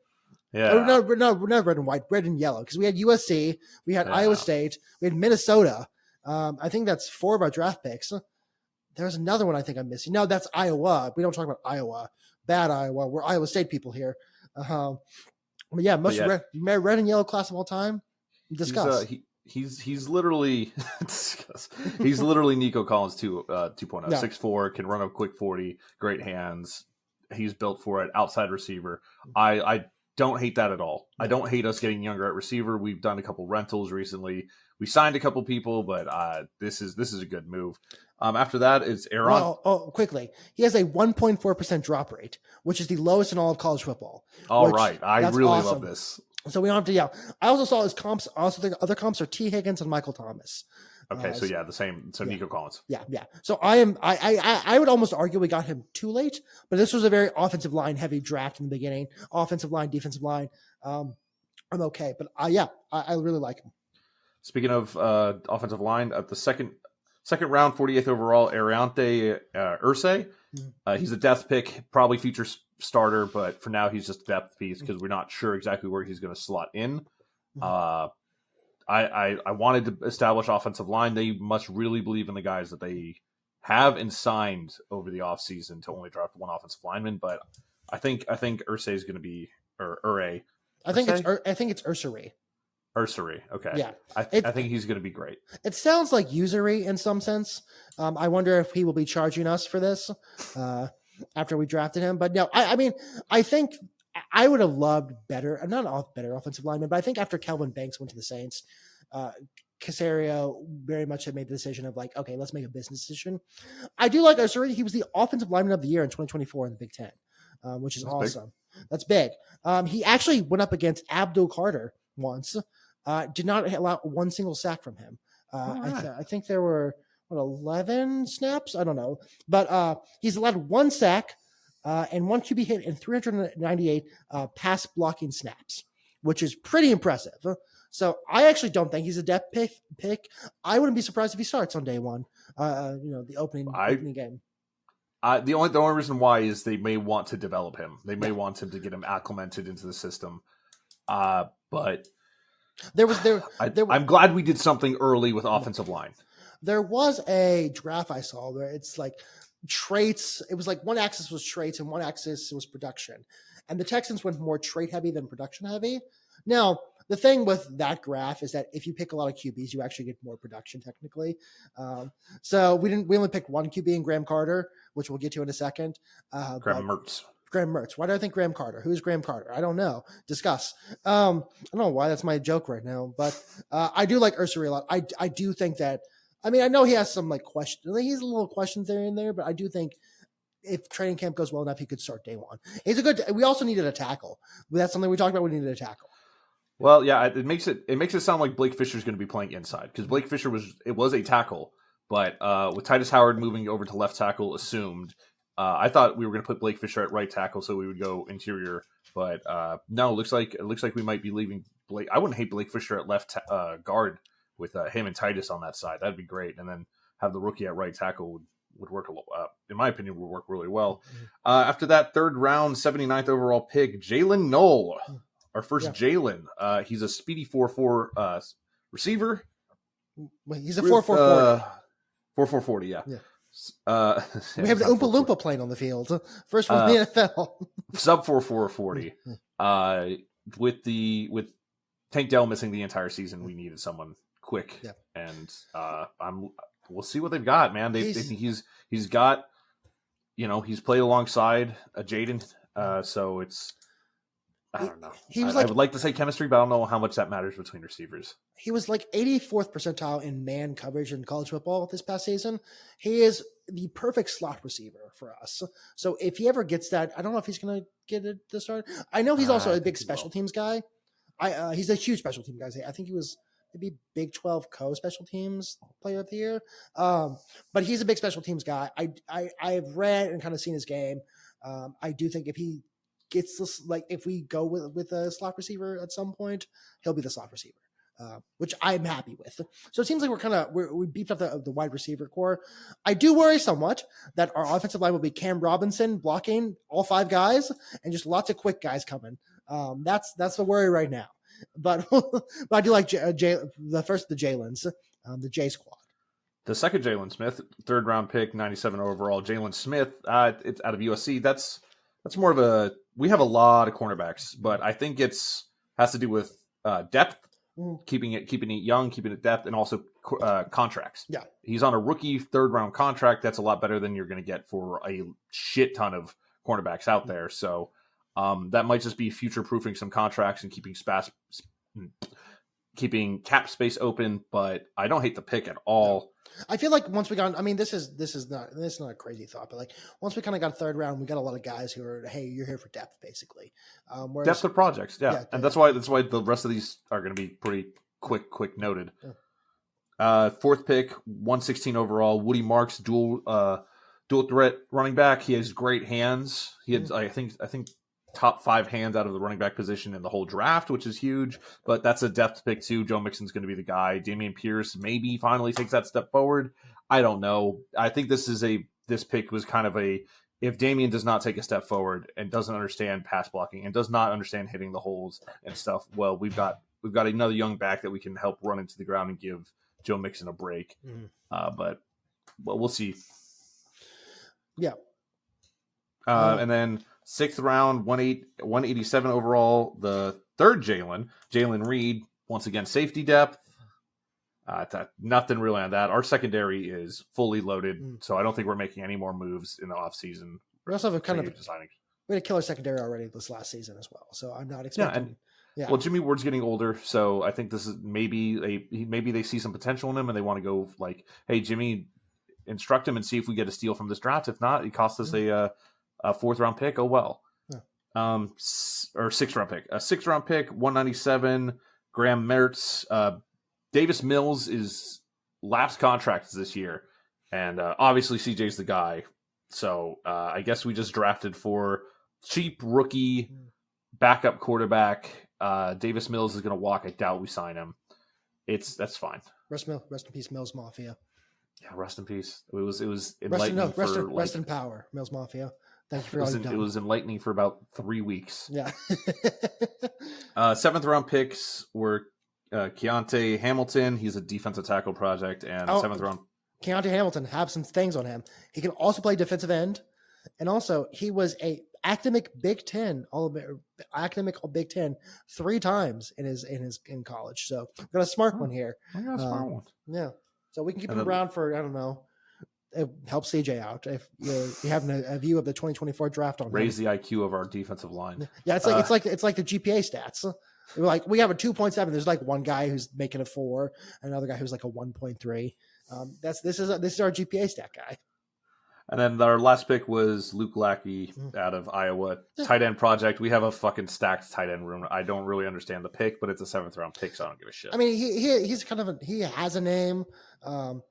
Yeah. No, not red and white, red and yellow. Because we had USC, we had Iowa State, we had Minnesota. I think that's 4 of our draft picks. There's another one I think I'm missing. No, that's Iowa. We don't talk about Iowa. Bad Iowa. We're Iowa State people here. But yeah, red and yellow class of all time. Discuss. He's literally he's literally Nico Collins 2.0. Yeah. 6'4", can run a quick 40, great hands. He's built for it. Outside receiver. I don't hate that at all. I don't hate us getting younger at receiver. We've done a couple rentals recently. We signed a couple people, but this is a good move. After that, it's Aaron. Quickly. He has a 1.4% drop rate, which is the lowest in all of college football. All right. I really love this. So we don't have to yell. I also saw his comps. I also think other comps are T. Higgins and Michael Thomas. Okay, the same. So Nico Collins. Yeah. So I would almost argue we got him too late, but this was a very offensive line heavy draft in the beginning. Offensive line, defensive line. I'm okay, but I really like him. Speaking of offensive line, at the second round, 48th overall, Ariante Irsay. He's a depth pick, probably future starter, but for now he's just a depth piece because we're not sure exactly where he's going to slot in. I wanted to establish offensive line. They must really believe in the guys that they have and signed over the offseason to only draft 1 offensive lineman. But I think Irsay is going to be Ure. I think it's Ursary. Ursary. Okay. Yeah. I think he's going to be great. It sounds like usury in some sense. I wonder if he will be charging us for this after we drafted him. But no, I think I would have loved better offensive linemen, but I think after Kelvin Banks went to the Saints, Caserio very much had made the decision of like, okay, let's make a business decision. I do like Ursary. He was the offensive lineman of the year in 2024 in the Big Ten, which is awesome. That's big. He actually went up against Abdul Carter once. Did not allow 1 single sack from him. I think there were 11 snaps. I don't know, but he's allowed 1 sack and 1 QB hit and 398 pass blocking snaps, which is pretty impressive. So I actually don't think he's a depth pick. I wouldn't be surprised if he starts on day 1. The opening game. The only reason why is they may want to develop him. They may want him to get him acclimated into the system. But I'm glad we did something early with offensive line. There was a draft I saw where it's like traits. It was like one axis was traits and one axis was production. And the Texans went more trait heavy than production heavy. Now, the thing with that graph is that if you pick a lot of QBs, you actually get more production technically. So we only picked one QB in Graham Carter, which we'll get to in a second. Graham Mertz. Graham Mertz. Why do I think Graham Carter? Who's Graham Carter? I don't know. Discuss. I don't know why that's my joke right now, but I do like Ursary a lot. I do think that. I mean, I know he has some like questions. He's a little questions there and there, but I do think if training camp goes well enough, he could start day one. He's a good. We also needed a tackle. That's something we talked about. We needed a tackle. Well, yeah, it makes it sound like Blake Fisher's going to be playing inside because Blake Fisher was a tackle, but with Tyrese Howard moving over to left tackle, assumed. I thought we were going to put Blake Fisher at right tackle, so we would go interior. But no, it looks like we might be leaving Blake. I wouldn't hate Blake Fisher at left guard with him and Titus on that side. That'd be great, and then have the rookie at right tackle would work a lot. In my opinion, would work really well. After that, third round, 79th overall pick, Jalen Knoll, our first Jalen. He's a speedy 4.4 receiver. Wait, he's a 4.4 4.40, yeah. We have the Oompa Loompa playing on the field. First one in the NFL. Sub 4.40. With Tank Dell missing the entire season, we needed someone quick. Yeah. And we'll see what they've got, man. He's got, he's played alongside Jorden. So it's, I don't know. I would like to say chemistry, but I don't know how much that matters between receivers. He was like 84th percentile in man coverage in college football this past season. He is the perfect slot receiver for us. So if he ever gets that, I don't know if he's going to get it to start. I know he's also a big special teams guy. He's a huge special team guy. I think he was maybe Big 12 co-special teams player of the year. But he's a big special teams guy. I've read and kind of seen his game. I do think if he gets this, like if we go with a slot receiver at some point, he'll be the slot receiver, which I'm happy with. So it seems like we beefed up the wide receiver core. I do worry somewhat that our offensive line will be Cam Robinson blocking all five guys and just lots of quick guys coming. That's the worry right now. But I do like the Jalen's, the J squad. The second Jalen Smith, third round pick, 97 overall. Jalen Smith, it's out of USC. That's more of we have a lot of cornerbacks, but I think has to do with depth, keeping it young, keeping it depth, and also contracts. Yeah, he's on a rookie third round contract. That's a lot better than you're going to get for a shit ton of cornerbacks out there. So that might just be future proofing some contracts and keeping cap space open. But I don't hate the pick at all. No. I feel like once we got, I mean, this is not a crazy thought, but like once we kind of got third round, we got a lot of guys who are, hey, you're here for depth, basically. Depth of projects, yeah. And that's why the rest of these are going to be pretty quick noted. Yeah. Fourth pick, 116 overall, Woody Marks, dual threat running back. He has great hands. He had, I think top 5 hands out of the running back position in the whole draft, which is huge, but that's a depth pick too. Joe Mixon's going to be the guy. Dameon Pierce maybe finally takes that step forward. I don't know. I think this pick was kind of if Dameon does not take a step forward and doesn't understand pass blocking and does not understand hitting the holes and stuff, well, we've got another young back that we can help run into the ground and give Joe Mixon a break. But we'll see. Yeah. And then 6th round, 187 overall, the third Jalen Reed, once again, safety depth. Nothing really on that. Our secondary is fully loaded, so I don't think we're making any more moves in the offseason. We also have we had a killer secondary already this last season as well, so I'm not expecting. Yeah. Well, Jimmy Ward's getting older, so I think this is maybe they see some potential in him and they want to go like, hey, Jimmy, instruct him and see if we get a steal from this draft. If not, it costs us a 4th round pick. Oh well. Yeah. Or 6th round pick. A 6th round pick, 197. Graham Mertz. Davis Mills is last contract this year, and obviously CJ's the guy. So I guess we just drafted for cheap rookie backup quarterback. Davis Mills is going to walk. I doubt we sign him. That's fine. Rest in peace, Mills Mafia. Yeah, rest in peace. It was enlightening. Rest in power, Mills Mafia. Thank you for all you've done. It was enlightening for about 3 weeks. Yeah. 7th round picks were Keontae Hamilton. He's a defensive tackle project, and 7th round. Keontae Hamilton have some things on him. He can also play defensive end, and also he was a academic Big Ten academic Big Ten 3 times in college. So we've got a smart one here. I got a smart one. Yeah, so we can keep him around for I don't know. It helps CJ out if you have a view of the 2024 draft on raise the IQ of our defensive line. Yeah, it's like the GPA stats. We're like we have a 2.7. There's like one guy who's making a 4, and another guy who's like a 1.3. This is our GPA stat guy. And then our last pick was Luke Lackey out of Iowa. Tight end project. We have a fucking stacked tight end room. I don't really understand the pick, but it's a 7th round pick, so I don't give a shit. I mean, he's kind of he has a name,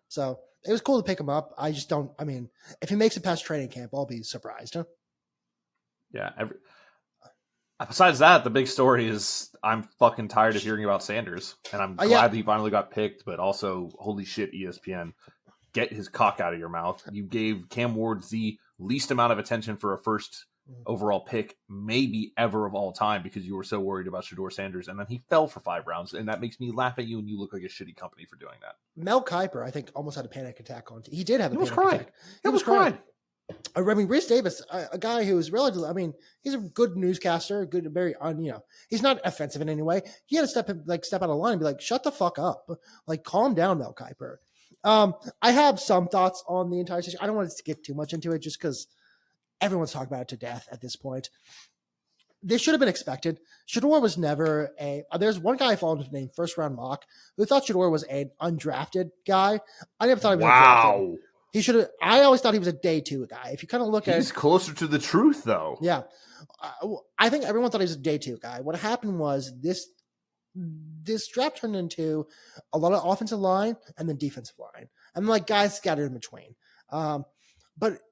so it was cool to pick him up. I just don't. I mean, if he makes it past training camp, I'll be surprised. Huh? Yeah. Besides that, the big story is I'm fucking tired of hearing about Sanders, and I'm glad that he finally got picked. But also, holy shit, ESPN, get his cock out of your mouth. You gave Cam Ward the least amount of attention for a first overall pick, maybe ever of all time, because you were so worried about Shedeur Sanders, and then he fell for 5 rounds, and that makes me laugh at you, and you look like a shitty company for doing that. Mel Kiper, I think, almost had a panic attack on. He did have a panic attack. He was crying. I mean, Rhys Davis, a guy who is relatively, I mean, he's a good newscaster, he's not offensive in any way. He had to step out of line and be like, shut the fuck up. Like, calm down, Mel Kiper. I have some thoughts on the entire situation. I don't want to get too much into it just because everyone's talking about it to death at this point. This should have been expected. Shedeur was never there's one guy I followed named First Round Mock who thought Shedeur was an undrafted guy. I never thought he was undrafted. He should have. I always thought he was a day 2 guy. If you kind of look at, he's closer to the truth, though. Yeah, I think everyone thought he was a day 2 guy. What happened was this draft turned into a lot of offensive line and then defensive line, and like guys scattered in between. But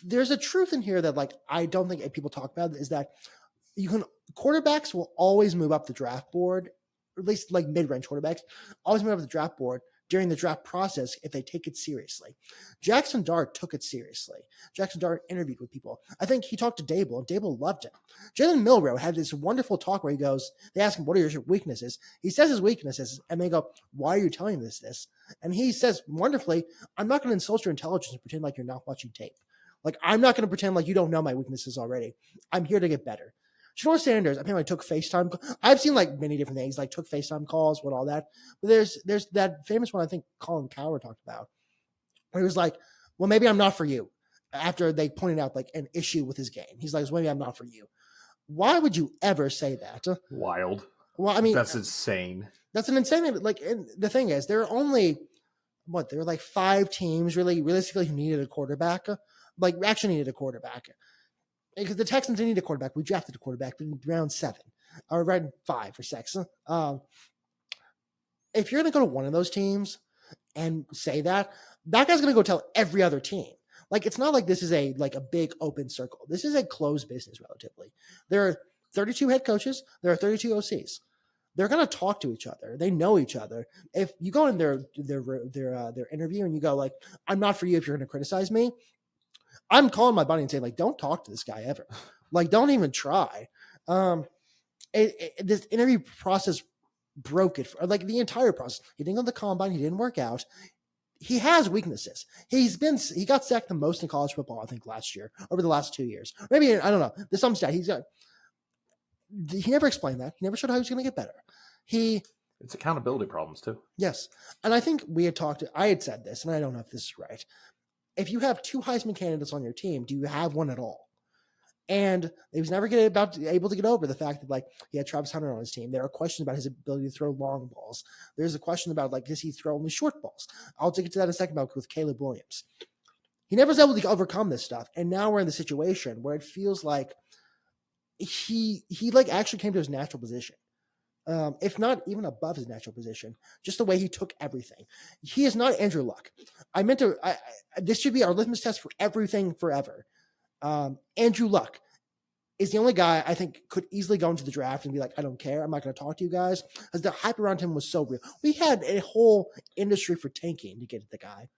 there's a truth in here that like I don't think people talk about is that quarterbacks will always move up the draft board, or at least like mid-range quarterbacks always move up the draft board during the draft process if they take it seriously. Jackson Dart took it seriously. Jackson Dart interviewed with people. I think he talked to Dable, and Dable loved him. Jalen Milroe had this wonderful talk where they ask him, what are your weaknesses? He says his weaknesses, and they go, why are you telling us this? And he says wonderfully, I'm not going to insult your intelligence and pretend like you're not watching tape. Like, I'm not going to pretend like you don't know my weaknesses already. I'm here to get better. Shedeur Sanders apparently took FaceTime. I've seen like many different things, like took FaceTime calls, all that. But there's that famous one I think Colin Cowherd talked about, where he was like, well, maybe I'm not for you. After they pointed out like an issue with his game. He's like, maybe I'm not for you. Why would you ever say that? Wild. Well, I mean, that's insane. That's an insane thing. Like, and the thing is, there are only, there were like 5 teams realistically who needed a quarterback. Like, actually needed a quarterback. Because the Texans didn't need a quarterback. We drafted a quarterback in round 7 or round 5 or 6. If you're going to go to one of those teams and say that guy's going to go tell every other team. Like, it's not like this is a big open circle. This is a closed business relatively. There are 32 head coaches. There are 32 OCs. They're going to talk to each other. They know each other. If you go in their interview and you go like, I'm not for you if you're going to criticize me, I'm calling my buddy and saying, like, don't talk to this guy ever. Like, don't even try. This interview process broke it. Like, the entire process. He didn't go to the combine. He didn't work out. He has weaknesses. He got sacked the most in college football, I think, last year, over the last 2 years. Maybe, I don't know. There's some stat. He never explained that. He never showed how he was going to get better. It's accountability problems, too. Yes. And I think I had said this, and I don't know if this is right. If you have 2 Heisman candidates on your team, do you have one at all? And he was never able to get over the fact that, like, he had Travis Hunter on his team. There are questions about his ability to throw long balls. There's a question about, like, does he throw only short balls? I'll take it to that in a second about with Caleb Williams. He never was able to overcome this stuff. And now we're in the situation where it feels like he actually came to his natural position. If not even above his natural position, just the way he took everything. He is not Andrew Luck. This should be our litmus test for everything forever. Andrew Luck is the only guy I think could easily go into the draft and be like, I don't care. I'm not going to talk to you guys. Because the hype around him was so real. We had a whole industry for tanking to get at the guy.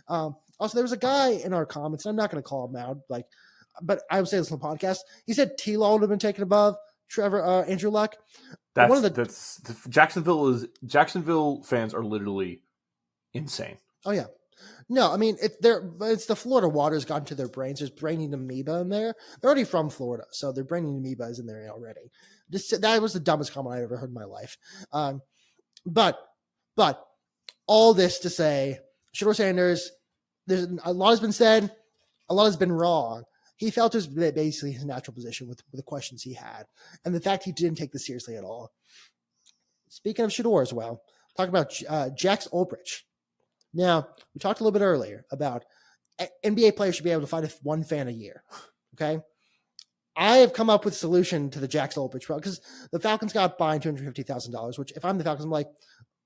Also, there was a guy in our comments, and I'm not going to call him out, but I would say this on the podcast. He said T-Law would have been taken above Andrew Luck. Jacksonville fans are literally insane. Oh yeah. No, I mean it's the Florida water's gotten to their brains. There's brainy amoeba in there. They're already from Florida, so their brainy amoeba is in there already. That was the dumbest comment I've ever heard in my life. But all this to say, Shedeur Sanders, there's a lot has been said, a lot has been wrong. He felt it was basically his natural position with the questions he had, and the fact he didn't take this seriously at all. Speaking of Shedeur as well, talking about Jax Ulbrich. Now, we talked a little bit earlier about NBA players should be able to find one fan a year. Okay. I have come up with a solution to the Jax Ulbrich because the Falcons got fined $250,000, which if I'm the Falcons, I'm like,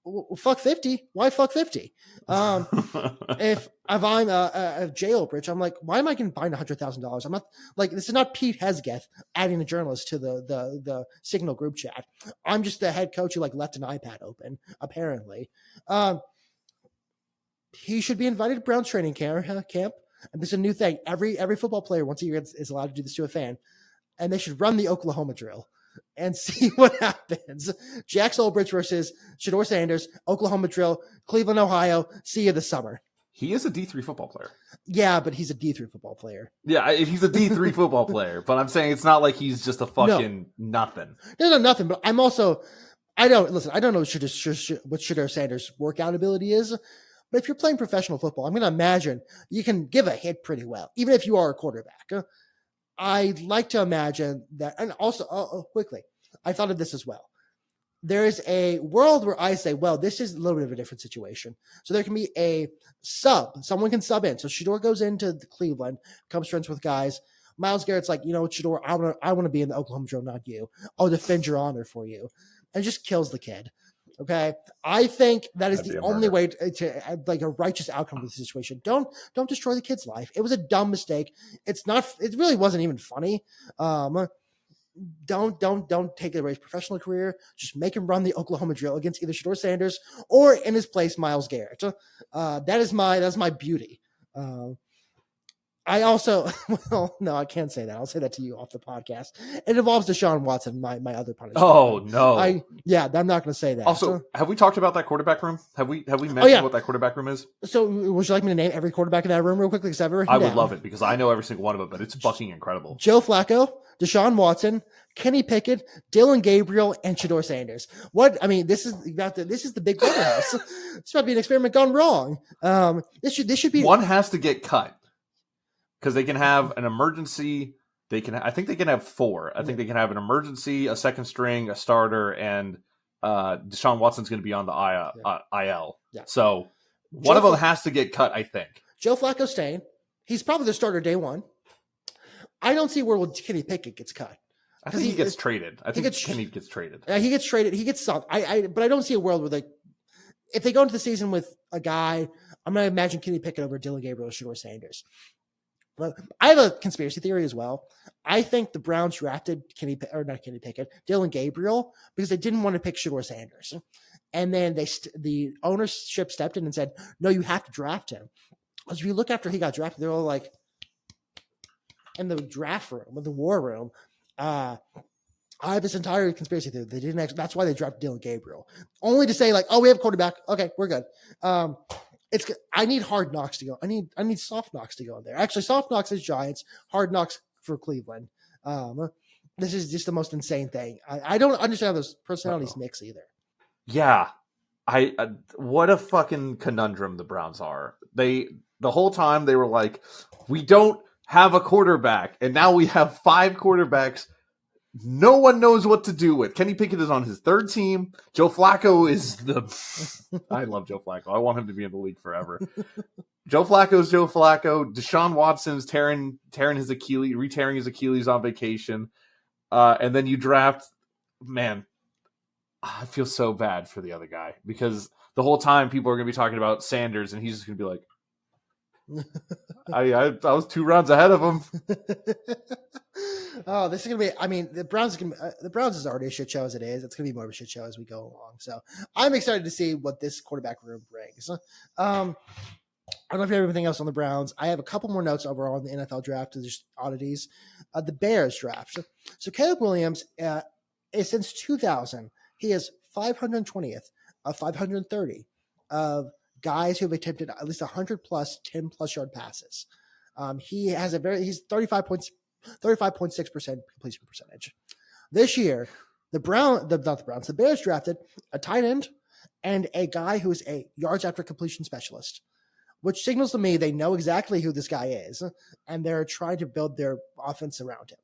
well, fuck 50. Why fuck 50? If I'm Jay Ulbrich, I'm like, why am I getting fined $100,000? I'm not like, this is not Pete Hesgeth adding a journalist to the Signal group chat. I'm just the head coach who like left an iPad open, apparently. He should be invited to Browns training camp. And this is a new thing. Every football player once a year is allowed to do this to a fan. And they should run the Oklahoma drill and see what happens. Jax Ulbrich versus Shedeur Sanders, Oklahoma drill, Cleveland, Ohio. See you this summer. He is a D3 football player. Yeah, but he's a D3 football player. Yeah, he's a D3 football player. But I'm saying it's not like he's just a fucking nothing. No, nothing. But I'm also, I don't know what Shedeur Sanders' workout ability is. But if you're playing professional football, I'm going to imagine you can give a hit pretty well, even if you are a quarterback. I'd like to imagine that. And also, quickly, I thought of this as well. There is a world where I say, well, this is a little bit of a different situation. So there can be a sub. Someone can sub in. So Shedeur goes into Cleveland, comes friends with guys. Myles Garrett's like, you know what, Shedeur, I want to be in the Oklahoma drill, not you. I'll defend your honor for you. And just kills the kid. Okay, I think that is the only way to like a righteous outcome of the situation. Don't destroy the kid's life. It was a dumb mistake. It really wasn't even funny. Don't take it away his professional career. Just make him run the Oklahoma drill against either Shedeur Sanders or in his place Myles Garrett. That's my beauty. I also, well, no, I can't say that. I'll say that to you off the podcast. It involves Deshaun Watson, my other punishment. Oh no! I'm not going to say that. Also, have we talked about that quarterback room? Have we mentioned what that quarterback room is? So, would you like me to name every quarterback in that room real quickly? I would love it because I know every single one of them, but it's fucking incredible. Joe Flacco, Deshaun Watson, Kenny Pickett, Dylan Gabriel, and Shedeur Sanders. This is the big brother house. It's about to be an experiment gone wrong. This should be one has to get cut. Because they can have an emergency. I think they can have four. I think they can have an emergency, a second string, a starter, and Deshaun Watson's going to be on the IL. Yeah. So one of them has to get cut, I think. Joe Flacco's staying. He's probably the starter day one. I don't see where Kenny Pickett gets cut. I think he gets traded. I think Kenny gets traded. He gets traded. He gets sucked. But I don't see a world where if they go into the season with a guy, I'm going to imagine Kenny Pickett over Dylan Gabriel or Shedeur Sanders. Well, I have a conspiracy theory as well. I think the Browns drafted Dylan Gabriel because they didn't want to pick Shedeur Sanders. And then the ownership stepped in and said, no, you have to draft him. Because if you look after he got drafted, they're all like in the draft room, in the war room. I have this entire conspiracy theory. They didn't that's why they drafted Dylan Gabriel. Only to say like, oh, we have a quarterback. Okay, we're good. I need hard knocks to go. I need soft knocks to go in there. Actually, soft knocks is Giants, hard knocks for Cleveland. This is just the most insane thing. I don't understand how those personalities mix either. Yeah. What a fucking conundrum the Browns are. The whole time they were like, we don't have a quarterback, and now we have 5 quarterbacks no one knows what to do with. Kenny Pickett is on his third team. Joe Flacco is I love Joe Flacco. I want him to be in the league forever. Joe Flacco's Joe Flacco. Deshaun Watson's tearing his Achilles, re-tearing his Achilles on vacation. And then you draft, man, I feel so bad for the other guy because the whole time people are going to be talking about Sanders and he's just going to be like, I was 2 rounds ahead of him. Oh, this is gonna be. The Browns is already a shit show as it is. It's gonna be more of a shit show as we go along. So I'm excited to see what this quarterback room brings. I don't know if you have anything else on the Browns. I have a couple more notes overall on the NFL draft. Just oddities. The Bears draft. So Caleb Williams is since 2000. He is 520th of 530 of guys who have attempted at least 100 plus 10 plus yard passes. He's 35.6% completion percentage. This year, the Bears drafted a tight end and a guy who's a yards after completion specialist, which signals to me they know exactly who this guy is, and they're trying to build their offense around him.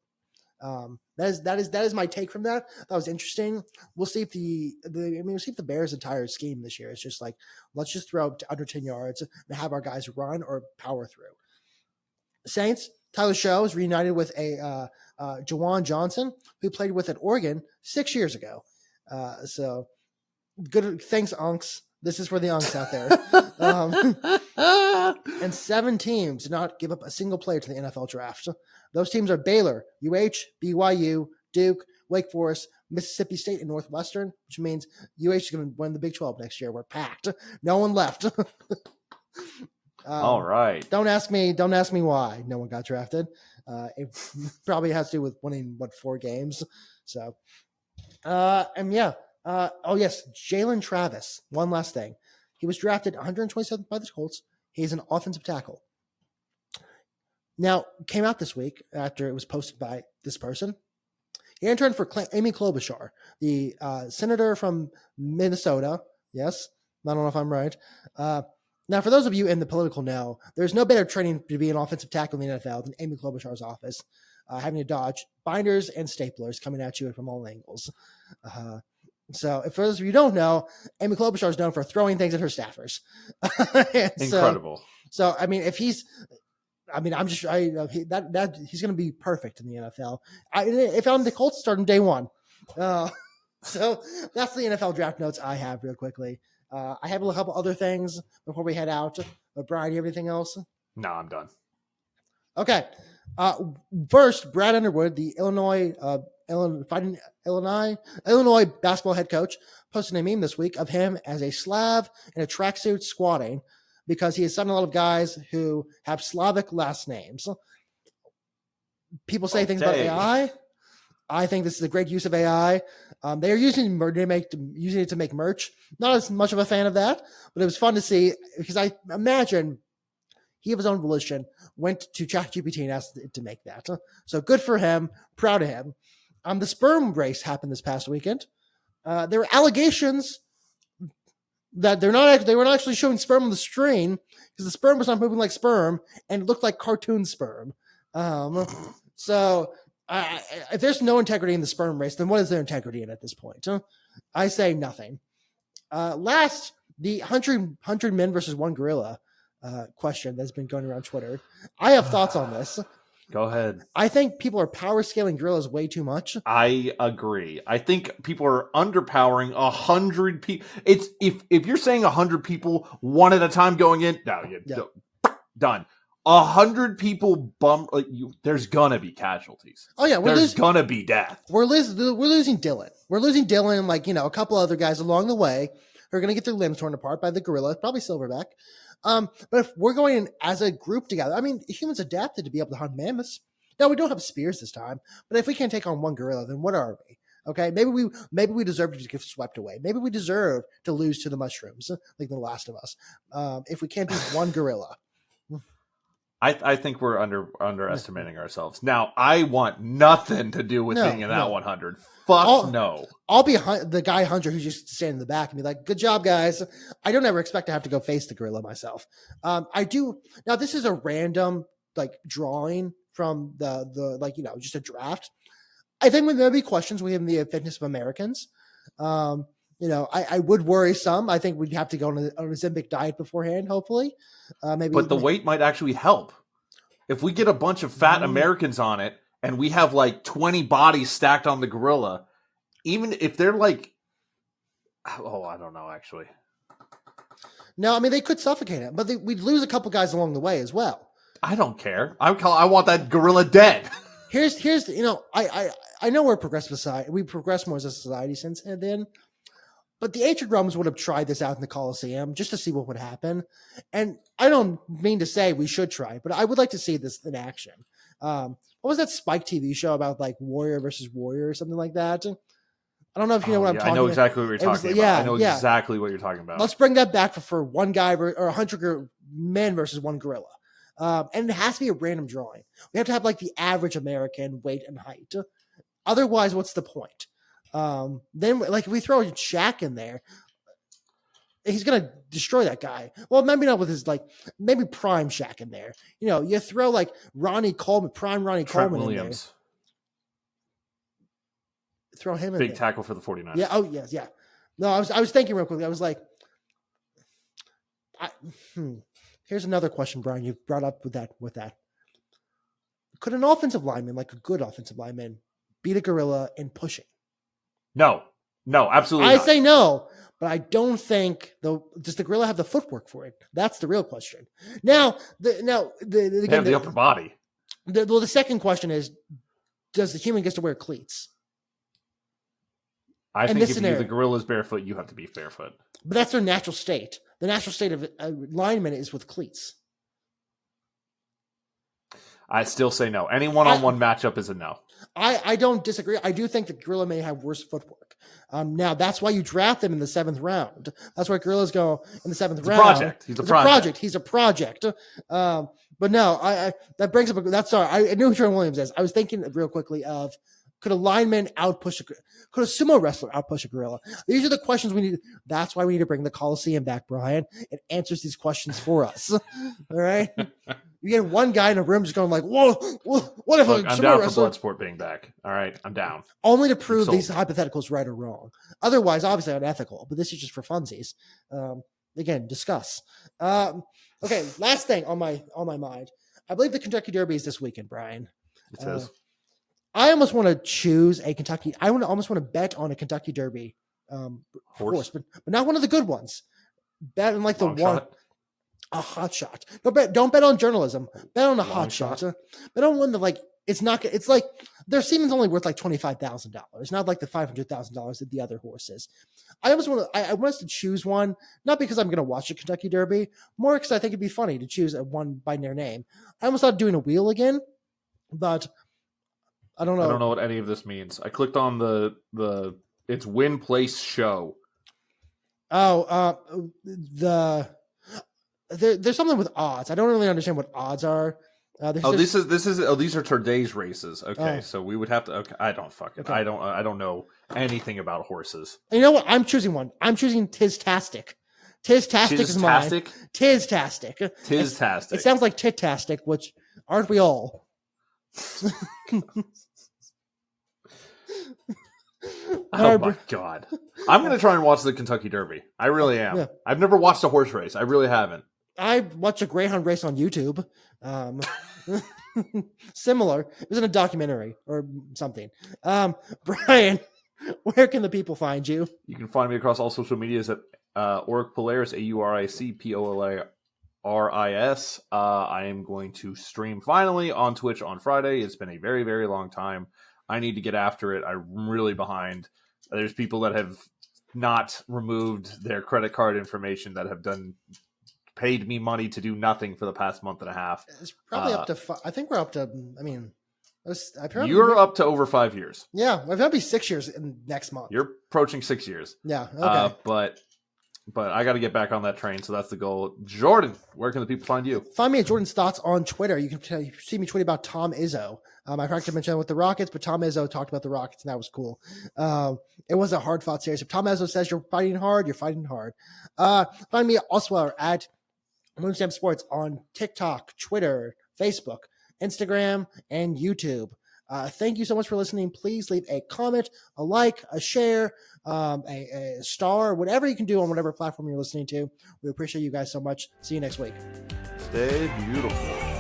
That is my take from that. That was interesting. We'll see if we'll see if the Bears' entire scheme this year is just like, let's just throw under 10 yards and have our guys run or power through. Saints, Tyler Show is reunited with a Jawan Johnson, who played with at Oregon 6 years ago. So good. Thanks, Unks. This is for the Unks out there. And 7 teams did not give up a single player to the NFL draft. Those teams are Baylor, BYU, Duke, Wake Forest, Mississippi State, and Northwestern, which means is going to win the Big 12 next year. We're packed. No one left. All right. Don't ask me why no one got drafted. It probably has to do with winning 4 games. So, Jalen Travis. One last thing. He was drafted 127th by the Colts. He's an offensive tackle. Now, came out this week after it was posted by this person. He interned for Amy Klobuchar, the senator from Minnesota. Yes, I don't know if I'm right. Now, for those of you in the political know, there's no better training to be an offensive tackle in the NFL than Amy Klobuchar's office, having to dodge binders and staplers coming at you from all angles. So, if for those of you who don't know, Amy Klobuchar is known for throwing things at her staffers. Incredible. So, I mean, he's going to be perfect in the NFL. If I'm the Colts, starting day one. So that's the NFL draft notes I have real quickly. I have a couple other things before we head out. But Brian, you have anything else? No, I'm done. Okay. First, Brad Underwood, the Illinois basketball head coach, posted a meme this week of him as a Slav in a tracksuit squatting because he has signed a lot of guys who have Slavic last names. People say things about AI. I think this is a great use of AI. They are using it to make merch. Not as much of a fan of that, but it was fun to see because I imagine he of his own volition went to ChatGPT and asked it to make that. So good for him. Proud of him. The sperm race happened this past weekend. There were allegations that they were not actually showing sperm on the screen because the sperm was not moving like sperm and it looked like cartoon sperm. So if there's no integrity in the sperm race, then what is there integrity in at this point? I say nothing. Last, the 100 men versus 1 gorilla question that's been going around Twitter. I have thoughts on this. Go ahead. I think people are power scaling gorillas way too much. I agree. I think people are underpowering 100 people. It's if you're saying 100 people one at a time going in, done. 100 people there's gonna be casualties. Oh yeah, there's gonna be death. We're losing Dylan. We're losing Dylan, a couple other guys along the way who are gonna get their limbs torn apart by the gorilla, probably silverback. But if we're going in as a group together, I mean, humans adapted to be able to hunt mammoths. Now we don't have spears this time, but if we can't take on 1 gorilla, then what are we? Okay, maybe we deserve to get swept away. Maybe we deserve to lose to the mushrooms, like The Last of Us. If we can't beat 1 gorilla. I think we're underestimating ourselves. Now, I want nothing to do with being in that 100. No. I'll be the guy hunter who's just standing in the back and be like, good job, guys. I don't ever expect to have to go face the gorilla myself. I do. Now, this is a random drawing from the just a draft. I think there may be questions within the fitness of Americans. I would worry some. I think we'd have to go on a Ozempic diet beforehand, hopefully. But the weight might actually help. If we get a bunch of fat Americans on it and we have 20 bodies stacked on the gorilla, even if they're I don't know, actually. No, I mean, they could suffocate it, but we'd lose a couple guys along the way as well. I don't care. I want that gorilla dead. Here's I know we're a progressive society. We progress more as a society since then. But the ancient Romans would have tried this out in the Colosseum just to see what would happen. And I don't mean to say we should try, but I would like to see this in action. What was that Spike TV show about warrior versus warrior or something like that? I don't know if you know what I'm talking about. I know exactly what you're talking about. Yeah, I know exactly what you're talking about. Let's bring that back for one guy or 100 men versus one gorilla. And it has to be a random drawing. We have to have like the average American weight and height. Otherwise, what's the point? Then, like, if we throw Shaq in there, he's gonna destroy that guy. Well, maybe not with his maybe prime Shaq in there. You know, you throw like Ronnie Coleman, prime Ronnie Trent Coleman Williams. in there. Throw him in big there. tackle for the 49ers. Yeah. Oh yes. Yeah. No, I was thinking real quickly. I was like, here's another question, Brian. You brought up with that. Could an offensive lineman, like a good offensive lineman, beat a gorilla in pushing? No, absolutely. I say no, but I don't think does the gorilla have the footwork for it? That's the real question. Now, they have the upper body. The second question is, does the human get to wear cleats? I think if the gorilla's barefoot, you have to be barefoot. But that's their natural state. The natural state of a lineman is with cleats. I still say no. Any one-on-one matchup is a no. I don't disagree. I do think the gorilla may have worse footwork. Now, that's why you draft them in the 7th round. That's why gorillas go in the 7th round. He's a project. He's a project. But no, I that brings up I knew who Jordan Williams is. I was thinking real quickly of, could a lineman could a sumo wrestler outpush a gorilla? These are the questions we need. That's why we need to bring the Coliseum back, Brian. It answers these questions for us. All right. You get one guy in a room just going like, whoa, what if I'm down for Bloodsport being back. All right, I'm down. Only to prove these hypotheticals right or wrong. Otherwise, obviously unethical, but this is just for funsies. Again, discuss. Okay, last thing on my mind. I believe the Kentucky Derby is this weekend, Brian. It is. I almost want to choose a Kentucky. Almost want to bet on a Kentucky Derby horse, but not one of the good ones. Bet on like a hot shot. Don't bet on journalism. Bet on a hot shot. Bet on one that it's not. It's like their semen's only worth like $25,000, not like the $500,000 that the other horse is. I almost want to. I want us to choose one, not because I'm going to watch the Kentucky Derby, more because I think it'd be funny to choose one by their name. I almost thought doing a wheel again, but I don't know. I don't know what any of this means. I clicked on the it's win place show. Oh, there's something with odds. I don't really understand what odds are. These are today's races. Okay, so we would have to. Okay, I don't fucking. Okay. I don't know anything about horses. You know what? I'm choosing one. I'm choosing Tiztastic. Tiztastic is mine. Tiztastic. Tiztastic. It sounds like Titastic, which aren't we all? Oh my God. I'm going to try and watch the Kentucky Derby. I really am. Yeah. I've never watched a horse race. I really haven't. I watched a greyhound race on YouTube. Similar. It was in a documentary or something. Brian, where can the people find you? You can find me across all social medias at Auric Polaris, AuricPolaris. I am going to stream finally on Twitch on Friday. It's been a very, very long time. I need to get after it. I'm really behind. There's people that have not removed their credit card information that have paid me money to do nothing for the past month and a half. It's probably up to. I think we're up to. I mean, you're up to over 5 years. Yeah, we're gonna be 6 years in next month. You're approaching 6 years. Yeah. Okay. But I got to get back on that train, so that's the goal. Jorden, where can the people find you? Find me at Jordan's Thoughts on Twitter. You can see me tweet about Tom Izzo. I forgot to mention that with the Rockets, but Tom Izzo talked about the Rockets, and that was cool. It was a hard-fought series. If Tom Izzo says you're fighting hard, you're fighting hard. Find me also at Moonstamp Sports on TikTok, Twitter, Facebook, Instagram, and YouTube. Thank you so much for listening. Please leave a comment, a like, a share, a star, whatever you can do on whatever platform you're listening to. We appreciate you guys so much. See you next week. Stay beautiful.